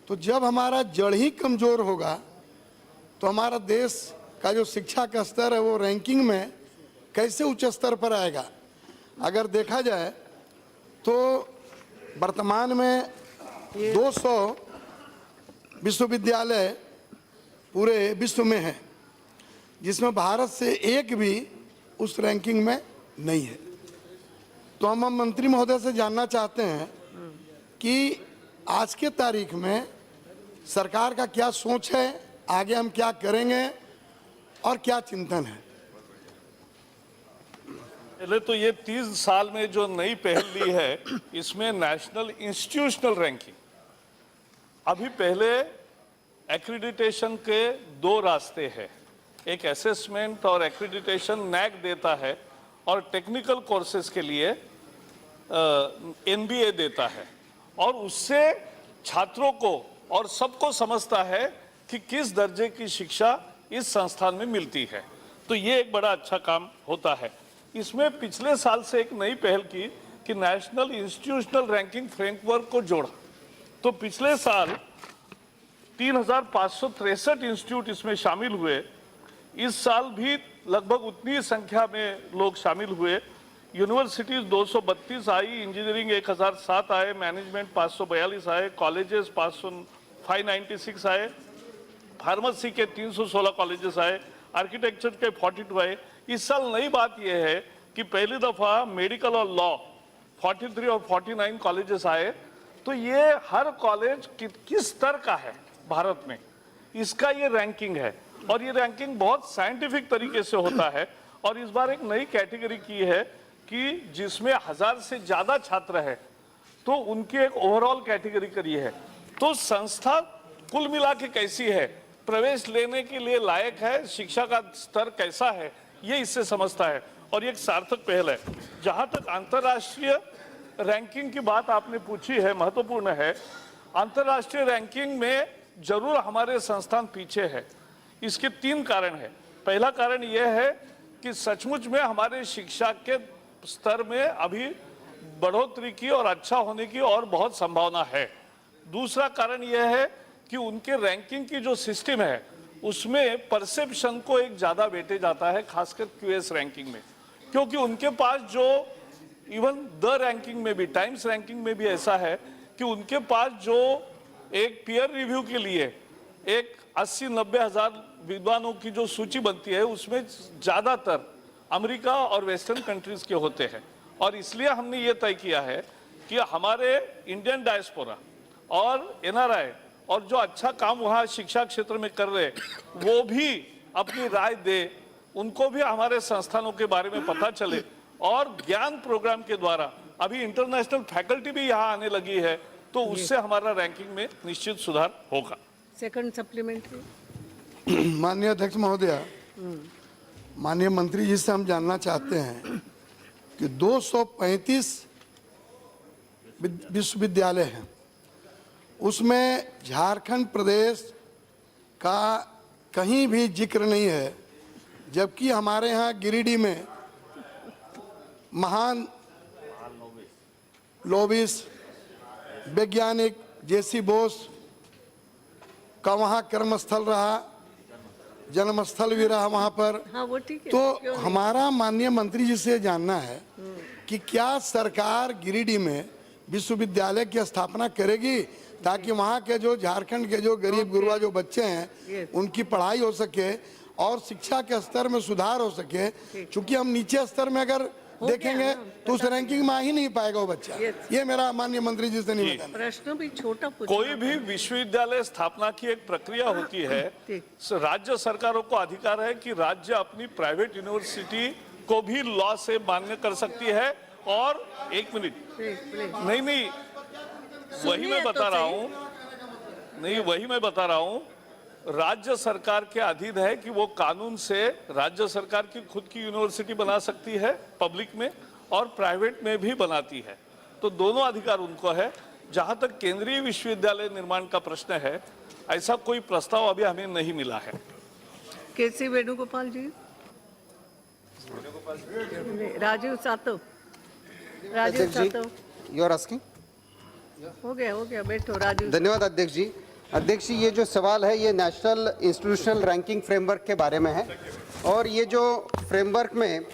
तो जब हमारा जड़ ही कमज़ोर होगा तो हमारा देश का जो शिक्षा का स्तर है वो रैंकिंग में कैसे उच्च स्तर पर आएगा। अगर देखा जाए तो वर्तमान में 200 विश्वविद्यालय पूरे विश्व में है, जिसमें भारत से एक भी उस रैंकिंग में नहीं है। तो हम मंत्री महोदय से जानना चाहते हैं कि आज के तारीख में सरकार का क्या सोच है, आगे हम क्या करेंगे और क्या चिंतन है। पहले तो ये 30 साल में जो नई पहल ली है इसमें नेशनल इंस्टीट्यूशनल रैंकिंग, अभी पहले एक्रीडिटेशन के 2 रास्ते हैं, एक असेसमेंट और एक्रीडिटेशन नैक देता है और टेक्निकल कोर्सेज के लिए एनबीए देता है, और उससे छात्रों को और सबको समझता है कि किस दर्जे की शिक्षा इस संस्थान में मिलती है। तो ये एक बड़ा अच्छा काम होता है। इसमें पिछले साल से एक नई पहल की कि नेशनल इंस्टीट्यूशनल रैंकिंग फ्रेमवर्क को जोड़ा। तो पिछले साल 3563 इंस्टीट्यूट इसमें शामिल हुए, इस साल भी लगभग उतनी संख्या में लोग शामिल हुए। यूनिवर्सिटीज 232 आई, इंजीनियरिंग 1007 आए, मैनेजमेंट 542 आए, कॉलेजेस 596 आए, फार्मेसी के 316 कॉलेजेस आए, आर्किटेक्चर के 42 आए। इस साल नई बात यह है कि पहली दफ़ा मेडिकल और लॉ 43 और 49 कॉलेजेस आए। तो ये हर कॉलेज किस स्तर का है, भारत में, इसका ये रैंकिंग है। और ये रैंकिंग बहुत साइंटिफिक तरीके से होता है। और इस बार एक नई कैटेगरी की है कि जिसमें 1000 से ज़्यादा छात्र है तो उनकी एक ओवरऑल कैटेगरी करी है। तो संस्था कुल मिला के कैसी है, प्रवेश लेने के लिए लायक है, शिक्षा का स्तर कैसा है, ये इससे समझता है। और ये एक सार्थक पहल है। जहाँ तक अंतर्राष्ट्रीय रैंकिंग की बात आपने पूछी है, महत्वपूर्ण है। अंतर्राष्ट्रीय रैंकिंग में जरूर हमारे संस्थान पीछे है। इसके 3 कारण हैं। पहला कारण यह है कि सचमुच में हमारे शिक्षा के स्तर में अभी बढ़ोतरी की और अच्छा होने की और बहुत संभावना है। दूसरा कारण यह है कि उनके रैंकिंग की जो सिस्टम है उसमें परसेप्शन को एक ज़्यादा वेटे जाता है, खासकर क्यूएस रैंकिंग में, क्योंकि उनके पास जो इवन द रैंकिंग में भी, टाइम्स रैंकिंग में भी ऐसा है कि उनके पास जो एक पीयर रिव्यू के लिए एक 80-90 हज़ार विद्वानों की जो सूची बनती है उसमें ज़्यादातर अमेरिका और वेस्टर्न कंट्रीज़ के होते हैं। और इसलिए हमने ये तय किया है कि हमारे इंडियन डायस्पोरा और एनआरआई और जो अच्छा काम वहाँ शिक्षा क्षेत्र में कर रहे वो भी अपनी राय दे, उनको भी हमारे संस्थानों के बारे में पता चले। और ज्ञान प्रोग्राम के द्वारा अभी इंटरनेशनल फैकल्टी भी यहाँ आने लगी है, तो उससे हमारा रैंकिंग में निश्चित सुधार होगा। Second supplementary. माननीय अध्यक्ष महोदय, माननीय मंत्री जी से हम जानना चाहते हैं कि 235 विश्वविद्यालय हैं, उसमें झारखंड प्रदेश का कहीं भी जिक्र नहीं है, जबकि हमारे यहाँ गिरिडीह में महान लोबिस वैज्ञानिक जेसी बोस का वहाँ कर्मस्थल रहा, जन्मस्थल भी रहा वहाँ पर। हाँ, वो ठीक है। तो हमारा माननीय मंत्री जी से जानना है कि क्या सरकार गिरिडीह में विश्वविद्यालय की स्थापना करेगी ताकि वहाँ के जो झारखंड के जो गरीब गुरबा जो बच्चे हैं उनकी पढ़ाई हो सके और शिक्षा के स्तर में सुधार हो सके। क्योंकि हम नीचे स्तर में अगर देखेंगे तो उस रैंकिंग में आ ही नहीं पाएगा वो बच्चा। ये मेरा माननीय मंत्री जी से निवेदन है। प्रश्न भी छोटा पूछना। कोई भी विश्वविद्यालय स्थापना की एक प्रक्रिया होती है। राज्य सरकारों को अधिकार है कि राज्य अपनी प्राइवेट यूनिवर्सिटी को भी लॉ से मान्य कर सकती है। और एक मिनट, नहीं वही मैं बता रहा हूँ, वही मैं बता रहा हूँ, राज्य सरकार के अधीन है कि वो कानून से राज्य सरकार की खुद की यूनिवर्सिटी बना सकती है, पब्लिक में और प्राइवेट में भी बनाती है। तो दोनों अधिकार उनको है। जहाँ तक केंद्रीय विश्वविद्यालय निर्माण का प्रश्न है, ऐसा कोई प्रस्ताव अभी हमें नहीं मिला है। KC Venugopal ji, Rajeev Satav, you are asking. हो गया, बैठो राजीव। धन्यवाद अध्यक्ष जी। अध्यक्ष जी, ये जो सवाल है ये नेशनल इंस्टीट्यूशनल रैंकिंग फ्रेमवर्क के बारे में है। और ये जो फ्रेमवर्क में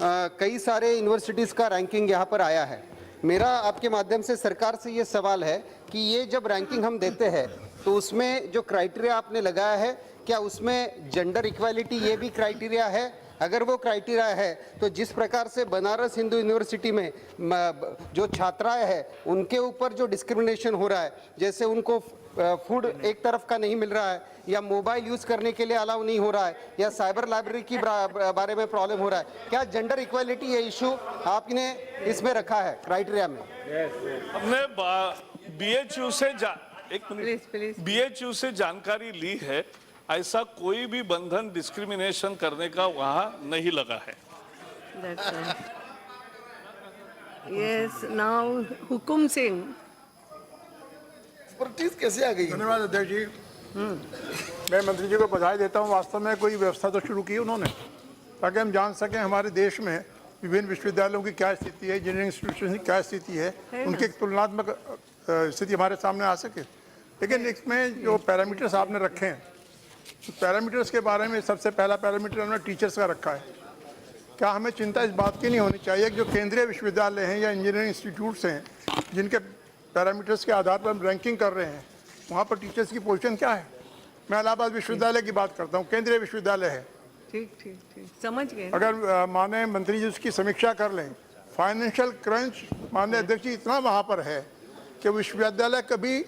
कई सारे यूनिवर्सिटीज़ का रैंकिंग यहाँ पर आया है। मेरा आपके माध्यम से सरकार से ये सवाल है कि ये जब रैंकिंग हम देते हैं तो उसमें जो क्राइटेरिया आपने लगाया है, क्या उसमें जेंडर इक्वालिटी ये भी क्राइटेरिया है? अगर वो क्राइटेरिया है तो जिस प्रकार से बनारस हिंदू यूनिवर्सिटी में जो छात्राएं हैं उनके ऊपर जो डिस्क्रिमिनेशन हो रहा है, जैसे उनको फूड एक तरफ का नहीं मिल रहा है, या मोबाइल यूज़ करने के लिए अलाउ नहीं हो रहा है, या साइबर लाइब्रेरी की बारे में प्रॉब्लम हो रहा है, क्या जेंडर इक्वालिटी ये इशू आपने इसमें रखा है क्राइटेरिया में? हमने BHU से जानकारी ली है, ऐसा कोई भी बंधन डिस्क्रिमिनेशन करने का वहाँ नहीं लगा है। Yes, now Hukum Singh. कैसे आ गई? धन्यवाद अध्यक्ष जी। मैं मंत्री जी को बधाई देता हूँ। वास्तव में कोई व्यवस्था तो शुरू की उन्होंने ताकि हम जान सकें हमारे देश में विभिन्न विश्वविद्यालयों की क्या स्थिति है, इंजीनियरिंग इंस्टीट्यूशन की क्या स्थिति है, उनकी एक तुलनात्मक स्थिति हमारे सामने आ सके। लेकिन इसमें जो पैरामीटर्स आपने रखे हैं, पैरामीटर्स के बारे में सबसे पहला पैरामीटर हमने टीचर्स का रखा है। क्या हमें चिंता इस बात की नहीं होनी चाहिए कि जो केंद्रीय विश्वविद्यालय हैं या इंजीनियरिंग इंस्टीट्यूट्स हैं जिनके पैरामीटर्स के आधार पर हम रैंकिंग कर रहे हैं, वहाँ पर टीचर्स की पोजीशन क्या है? मैं इलाहाबाद विश्वविद्यालय की बात करता हूँ, केंद्रीय विश्वविद्यालय है। ठीक, समझ गए। अगर माननीय मंत्री जी उसकी समीक्षा कर लें, फाइनेंशियल क्रंच माननीय अध्यक्ष जी इतना वहाँ पर है कि विश्वविद्यालय कभी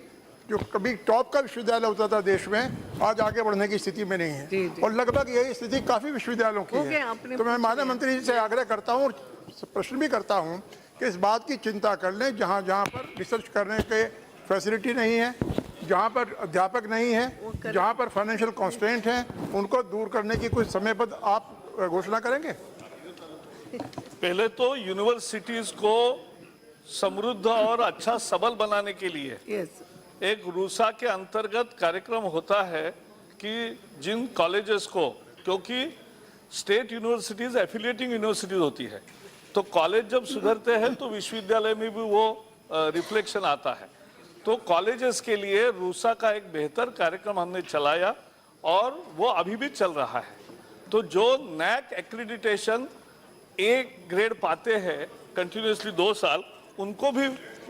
जो कभी टॉप का विश्वविद्यालय होता था देश में, आज आगे बढ़ने की स्थिति में नहीं है। और लगभग यही स्थिति काफ़ी विश्वविद्यालयों की है। तो मैं माननीय मंत्री जी से आग्रह करता हूँ, प्रश्न भी करता हूँ कि इस बात की चिंता कर लें, जहाँ जहाँ पर रिसर्च करने के फैसिलिटी नहीं है, जहाँ पर अध्यापक नहीं है, जहाँ पर फाइनेंशियल कॉन्स्टेंट हैं, उनको दूर करने की कुछ समयबद्ध आप घोषणा करेंगे? पहले तो यूनिवर्सिटीज को समृद्ध और अच्छा सबल बनाने के लिए एक रूसा के अंतर्गत कार्यक्रम होता है कि जिन कॉलेजेस को, क्योंकि स्टेट यूनिवर्सिटीज एफिलिएटिंग यूनिवर्सिटीज होती है, तो कॉलेज जब सुधरते हैं तो विश्वविद्यालय में भी वो रिफ्लेक्शन आता है। तो कॉलेजेस के लिए रूसा का एक बेहतर कार्यक्रम हमने चलाया और वो अभी भी चल रहा है। तो जो नैक एक्रेडिटेशन एक ग्रेड पाते हैं कंटिन्यूसली 2 साल, उनको भी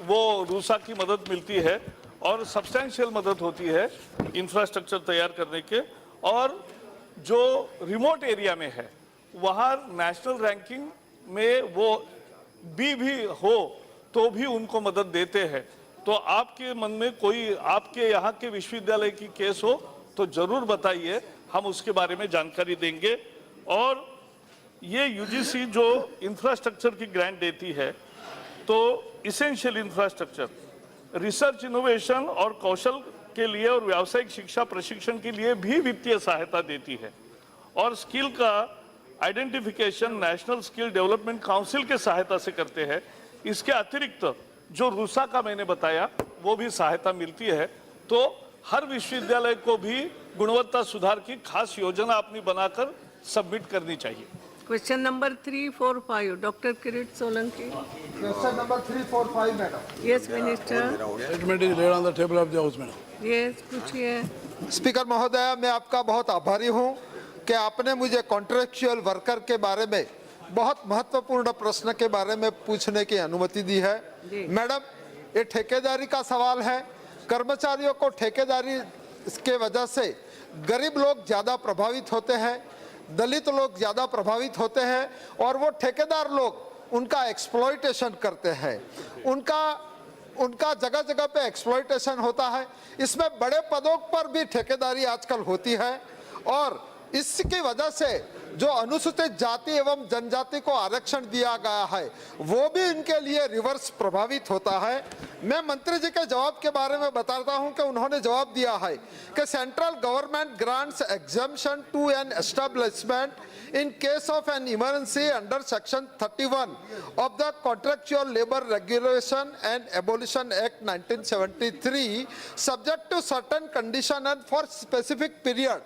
वो रूसा की मदद मिलती है और सब्सटेंशियल मदद होती है इंफ्रास्ट्रक्चर तैयार करने के। और जो रिमोट एरिया में है वहाँ नेशनल रैंकिंग में वो भी हो तो भी उनको मदद देते हैं। तो आपके मन में कोई आपके यहाँ के विश्वविद्यालय की केस हो तो जरूर बताइए, हम उसके बारे में जानकारी देंगे। और ये यूजीसी जो इंफ्रास्ट्रक्चर की ग्रांट देती है, तो इसेंशियल इंफ्रास्ट्रक्चर, रिसर्च इनोवेशन और कौशल के लिए और व्यावसायिक शिक्षा प्रशिक्षण के लिए भी वित्तीय सहायता देती है। और स्किल का identification national skill development council के सहायता से करते हैं। इसके अतिरिक्त जो रूसा का मैंने बताया वो भी सहायता मिलती है। तो हर विश्वविद्यालय को भी गुणवत्ता सुधार की खास योजना अपनी बनाकर सबमिट करनी चाहिए। Question number 3, 4, 5 doctor Kirit Solanki. Question number 3, 4, 5 madam. Yes minister. Statement is laid on the table of the house madam. Yes पूछिए। स्पीकर महोदय, मैं आपका बहुत आभारी हूं कि आपने मुझे कॉन्ट्रैक्चुअल वर्कर के बारे में बहुत महत्वपूर्ण प्रश्न के बारे में पूछने की अनुमति दी है। मैडम, ये ठेकेदारी का सवाल है। कर्मचारियों को ठेकेदारी के वजह से गरीब लोग ज़्यादा प्रभावित होते हैं, दलित लोग ज़्यादा प्रभावित होते हैं और वो ठेकेदार लोग उनका एक्सप्लॉइटेशन करते हैं। उनका जगह जगह पे एक्सप्लॉइटेशन होता है। इसमें बड़े पदों पर भी ठेकेदारी आजकल होती है और इसकी वजह से जो अनुसूचित जाति एवं जनजाति को आरक्षण दिया गया है वो भी इनके लिए रिवर्स प्रभावित होता है। मैं मंत्री जी के जवाब के बारे में बताता हूं कि उन्होंने जवाब दिया है कि central government grants exemption to an establishment in case of an emergency under section 31 of the Contractual Labor Regulation and Abolition Act 1973 subject to certain condition and for specific period।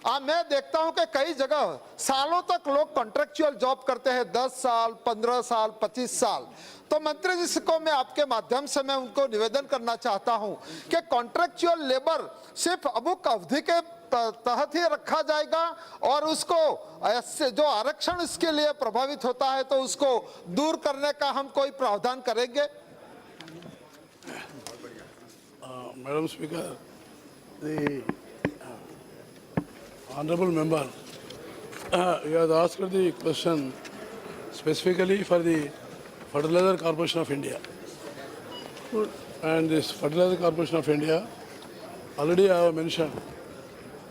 मैं देखता हूं कि कई जगह सालों तक लोग कॉन्ट्रेक्चुअल जॉब करते हैं, 10 साल, 15 साल, 25 साल। तो मंत्री जी को मैं आपके माध्यम से मैं उनको निवेदन करना चाहता हूं कि कॉन्ट्रेक्चुअल लेबर सिर्फ अमुक अवधि के तहत ही रखा जाएगा और उसको ऐसे जो आरक्षण इसके लिए प्रभावित होता है तो उसको दूर करने का हम कोई प्रावधान करेंगे? Madam Speaker, the honorable member, you have asked the question specifically for the Fertilizer Corporation of India. And this Fertilizer Corporation of India, already I have mentioned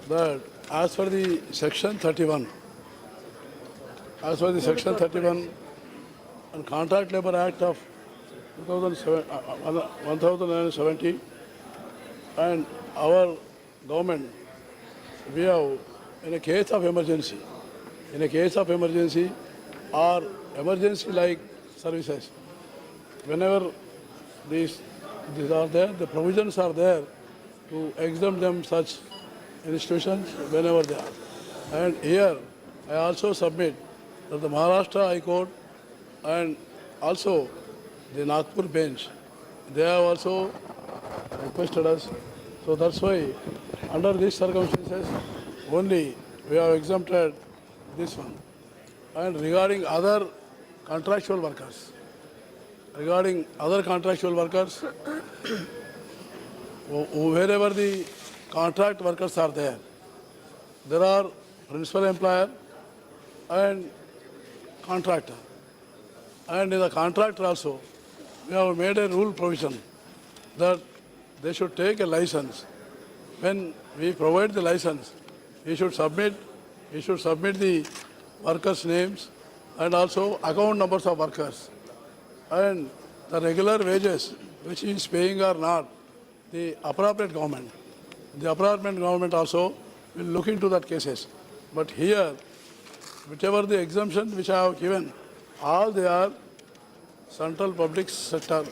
that as for the section 31 and Contract Labor Act of 1970 and our government, we have in a case of emergency or emergency like services, whenever these are there, the provisions are there to exempt them such institutions whenever they are. And here I also submit that the Maharashtra High Court and also the Nagpur bench, they have also requested us. So that's why under these circumstances only we have exempted this one. And regarding other contractual workers, wherever the contract workers are there are principal employer and contractor. And in the contractor also, we have made a rule provision that they should take a license. When we provide the license, we should submit the workers' names and also account numbers of workers. And the regular wages which he is paying are not, the appropriate government. The appropriate government also will look into that cases. But here, whichever the exemption which I have given, all they are central public sector.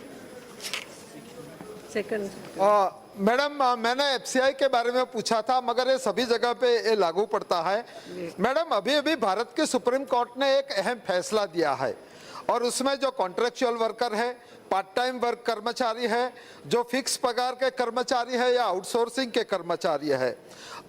Second. Madam मैंने FCI के बारे में पूछा था, मगर ये सभी जगह पे ये लागू पड़ता है। मैडम अभी अभी भारत के सुप्रीम कोर्ट ने एक अहम फैसला दिया है और उसमें जो कॉन्ट्रेक्चुअल वर्कर है, पार्ट टाइम वर्क कर्मचारी है, जो फिक्स पगार के कर्मचारी है या आउटसोर्सिंग के कर्मचारी है,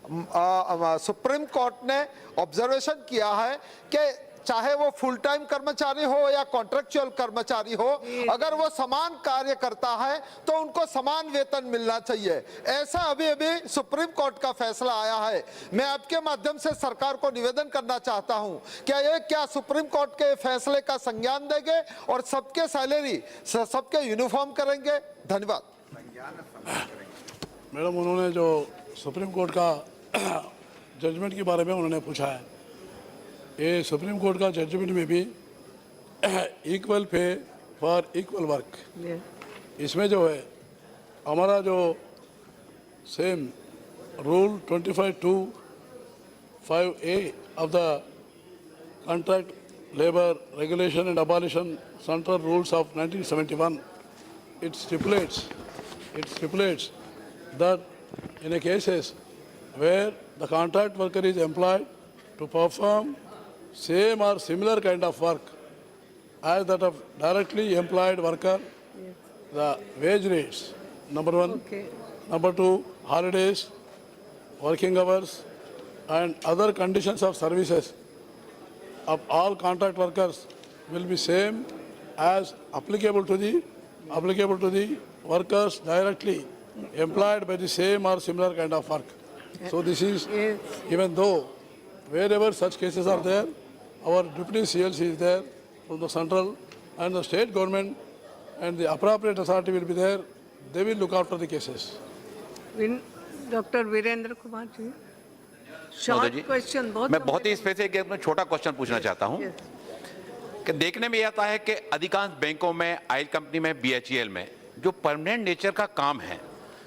सुप्रीम कोर्ट ने ऑब्जर्वेशन किया है कि चाहे वो फुल टाइम कर्मचारी हो या कॉन्ट्रेक्चुअल कर्मचारी हो, अगर वो समान कार्य करता है तो उनको समान वेतन मिलना चाहिए। ऐसा अभी अभी सुप्रीम कोर्ट का फैसला आया है। मैं आपके माध्यम से सरकार को निवेदन करना चाहता हूं, क्या सुप्रीम कोर्ट के फैसले का संज्ञान देंगे और सबके सैलरी सबके यूनिफॉर्म करेंगे? धन्यवाद। मैडम उन्होंने जो सुप्रीम कोर्ट का जजमेंट के बारे में उन्होंने पूछा है, ये सुप्रीम कोर्ट का जजमेंट में भी equal pay for equal work, इसमें जो है हमारा जो same rule 25(2)(5)(a of the Contract Labor Regulation and Abolition Central Rules of 1971, it stipulates that in a cases where the contract worker is employed to perform same or similar kind of work as that of directly employed worker, the wage rates, number one. Okay. Number two, holidays, working hours, and other conditions of services of all contract workers will be same as applicable to the workers directly employed by the same or similar kind of work. So this is, even though wherever such cases are there, our deputy CLC is there from the central and the state government and the appropriate authority will be there. They will look after the cases. Doctor Virendra Kumar ji, short question. मैं बहुत ही specific एक छोटा question पूछना चाहता हूं कि देखने में आता है कि अधिकांश बैंकों में, ऑयल कंपनी में, BHEL में जो परमानेंट नेचर का काम है,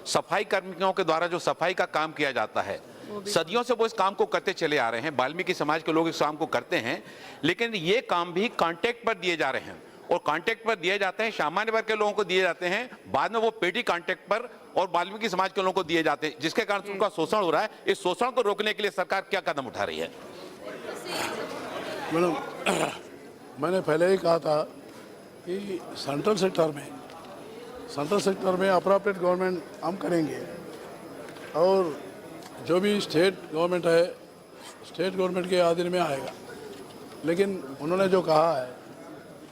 सफाई कर्मियों के द्वारा जो सफाई का काम किया जाता है, सदियों से वो इस काम को करते चले आ रहे हैं। वाल्मीकि समाज के लोग इस काम को करते हैं, लेकिन ये काम भी कॉन्ट्रैक्ट पर दिए जा रहे हैं और कॉन्ट्रैक्ट पर दिए जाते हैं, सामान्य वर्ग के लोगों को दिए जाते हैं, बाद में वो पेटी कॉन्ट्रैक्ट पर और वाल्मीकि समाज के लोगों को दिए जाते हैं, जिसके कारण उनका शोषण हो रहा है। इस शोषण को रोकने के लिए सरकार क्या कदम उठा रही है? मैडम, मैंने पहले ही कहा था कि सेंट्रल सेक्टर में अप्रोप्रिएट गवर्नमेंट हम करेंगे और जो भी स्टेट गवर्नमेंट है, स्टेट गवर्नमेंट के अधीन में आएगा। लेकिन उन्होंने जो कहा है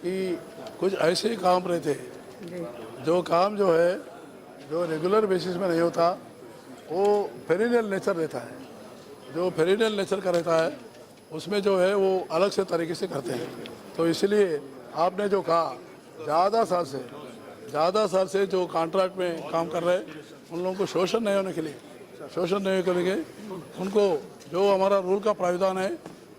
कि कुछ ऐसे काम रहते हैं जो काम जो है जो रेगुलर बेसिस में नहीं होता, वो पेरिनियल नेचर रहता है। जो पेरिनियल नेचर का रहता है उसमें जो है वो अलग से तरीके से करते हैं। तो इसलिए आपने जो कहा, ज़्यादा साल से जो कॉन्ट्रैक्ट में काम कर रहे हैं उन लोगों को शोषण नहीं होने के लिए, उनको जो हमारा रूल का प्राविधान है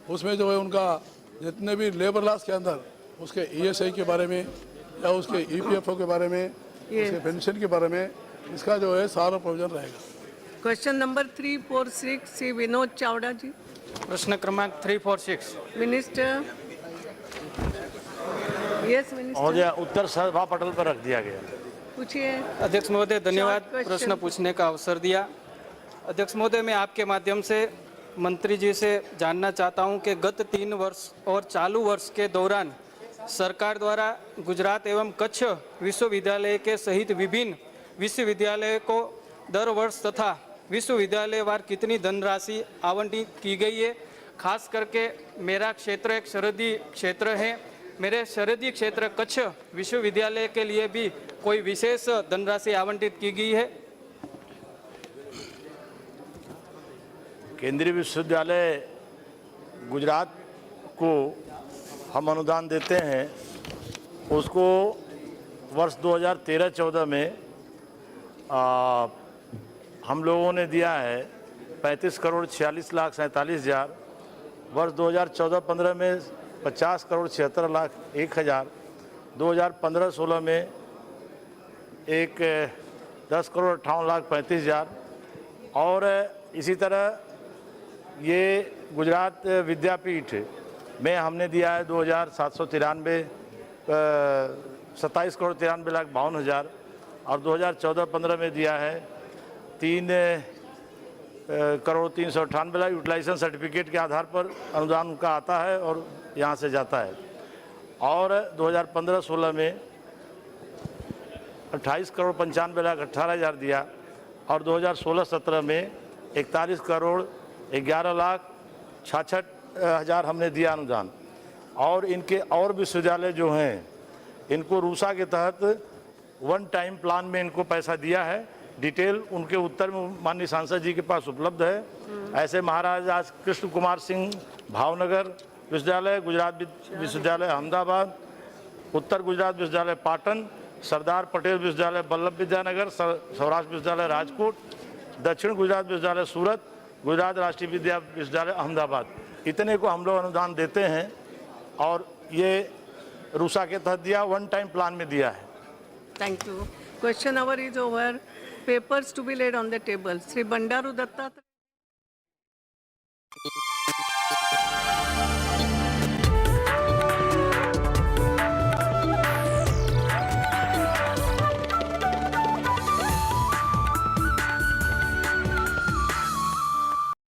उसमें जो है उनका जितने भी लेबर लॉस के अंदर उसके ESI के बारे में या उसके EPFO के बारे में, उसके पेंशन के बारे में, इसका जो है सारा प्रोविजन रहेगा। क्वेश्चन नंबर 346 श्री विनोद चावड़ा जी। प्रश्न क्रमांक 346 मिनिस्टर। Yes minister. महोदय, उत्तर सभा पटल पर रख दिया गया। पूछिए। अध्यक्ष महोदय, धन्यवाद प्रश्न पूछने का अवसर दिया। अध्यक्ष महोदय, मैं आपके माध्यम से मंत्री जी से जानना चाहता हूं कि गत 3 वर्ष और चालू वर्ष के दौरान सरकार द्वारा गुजरात एवं कच्छ विश्वविद्यालय के सहित विभिन्न विश्वविद्यालय को दर वर्ष तथा विश्वविद्यालयवार कितनी धनराशि आवंटित की गई है। खास करके मेरा क्षेत्र एक सरहदी क्षेत्र है, मेरे सरहदी क्षेत्र कच्छ विश्वविद्यालय के लिए भी कोई विशेष धनराशि आवंटित की गई है? केंद्रीय विश्वविद्यालय गुजरात को हम अनुदान देते हैं, उसको वर्ष 2013-14 में हम लोगों ने दिया है 35 करोड़ 46 लाख 47 हज़ार, वर्ष 2014-15 में 50 करोड़ 76 लाख 1 हज़ार, 2015-16 में 10 करोड़ 58 लाख 35 हज़ार, और इसी तरह ये गुजरात विद्यापीठ में हमने दिया है 2793 27 करोड़ 93 लाख 52 हज़ार, और 2014-15 में दिया है 3 करोड़ 398 लाख। यूटिलाइजेशन सर्टिफिकेट के आधार पर अनुदान उनका आता है और यहाँ से जाता है। और 2015-16 में 28 करोड़ 95 लाख 18 हज़ार दिया, और 2016-17 में 41 करोड़ 11 लाख 66 हज़ार हमने दिया अनुदान। और इनके और विश्वविद्यालय जो हैं इनको रूसा के तहत वन टाइम प्लान में इनको पैसा दिया है। डिटेल उनके उत्तर में माननीय सांसद जी के पास उपलब्ध है। ऐसे महाराजा कृष्ण कुमार सिंह भावनगर विश्वविद्यालय, गुजरात विश्वविद्यालय अहमदाबाद, उत्तर गुजरात विश्वविद्यालय पाटन, सरदार पटेल विश्वविद्यालय बल्लभ विद्यानगर, सौराष्ट्र विश्वविद्यालय राजकोट, दक्षिण गुजरात विश्वविद्यालय सूरत, गुजरात राष्ट्रीय विश्वविद्यालय अहमदाबाद, इतने को हम लोग अनुदान देते हैं। और ये रूसा के तहत दिया, वन टाइम प्लान में दिया है। Thank you. Question hour is over. Papers to be laid on the table. Sri Bandaru Dattatreya.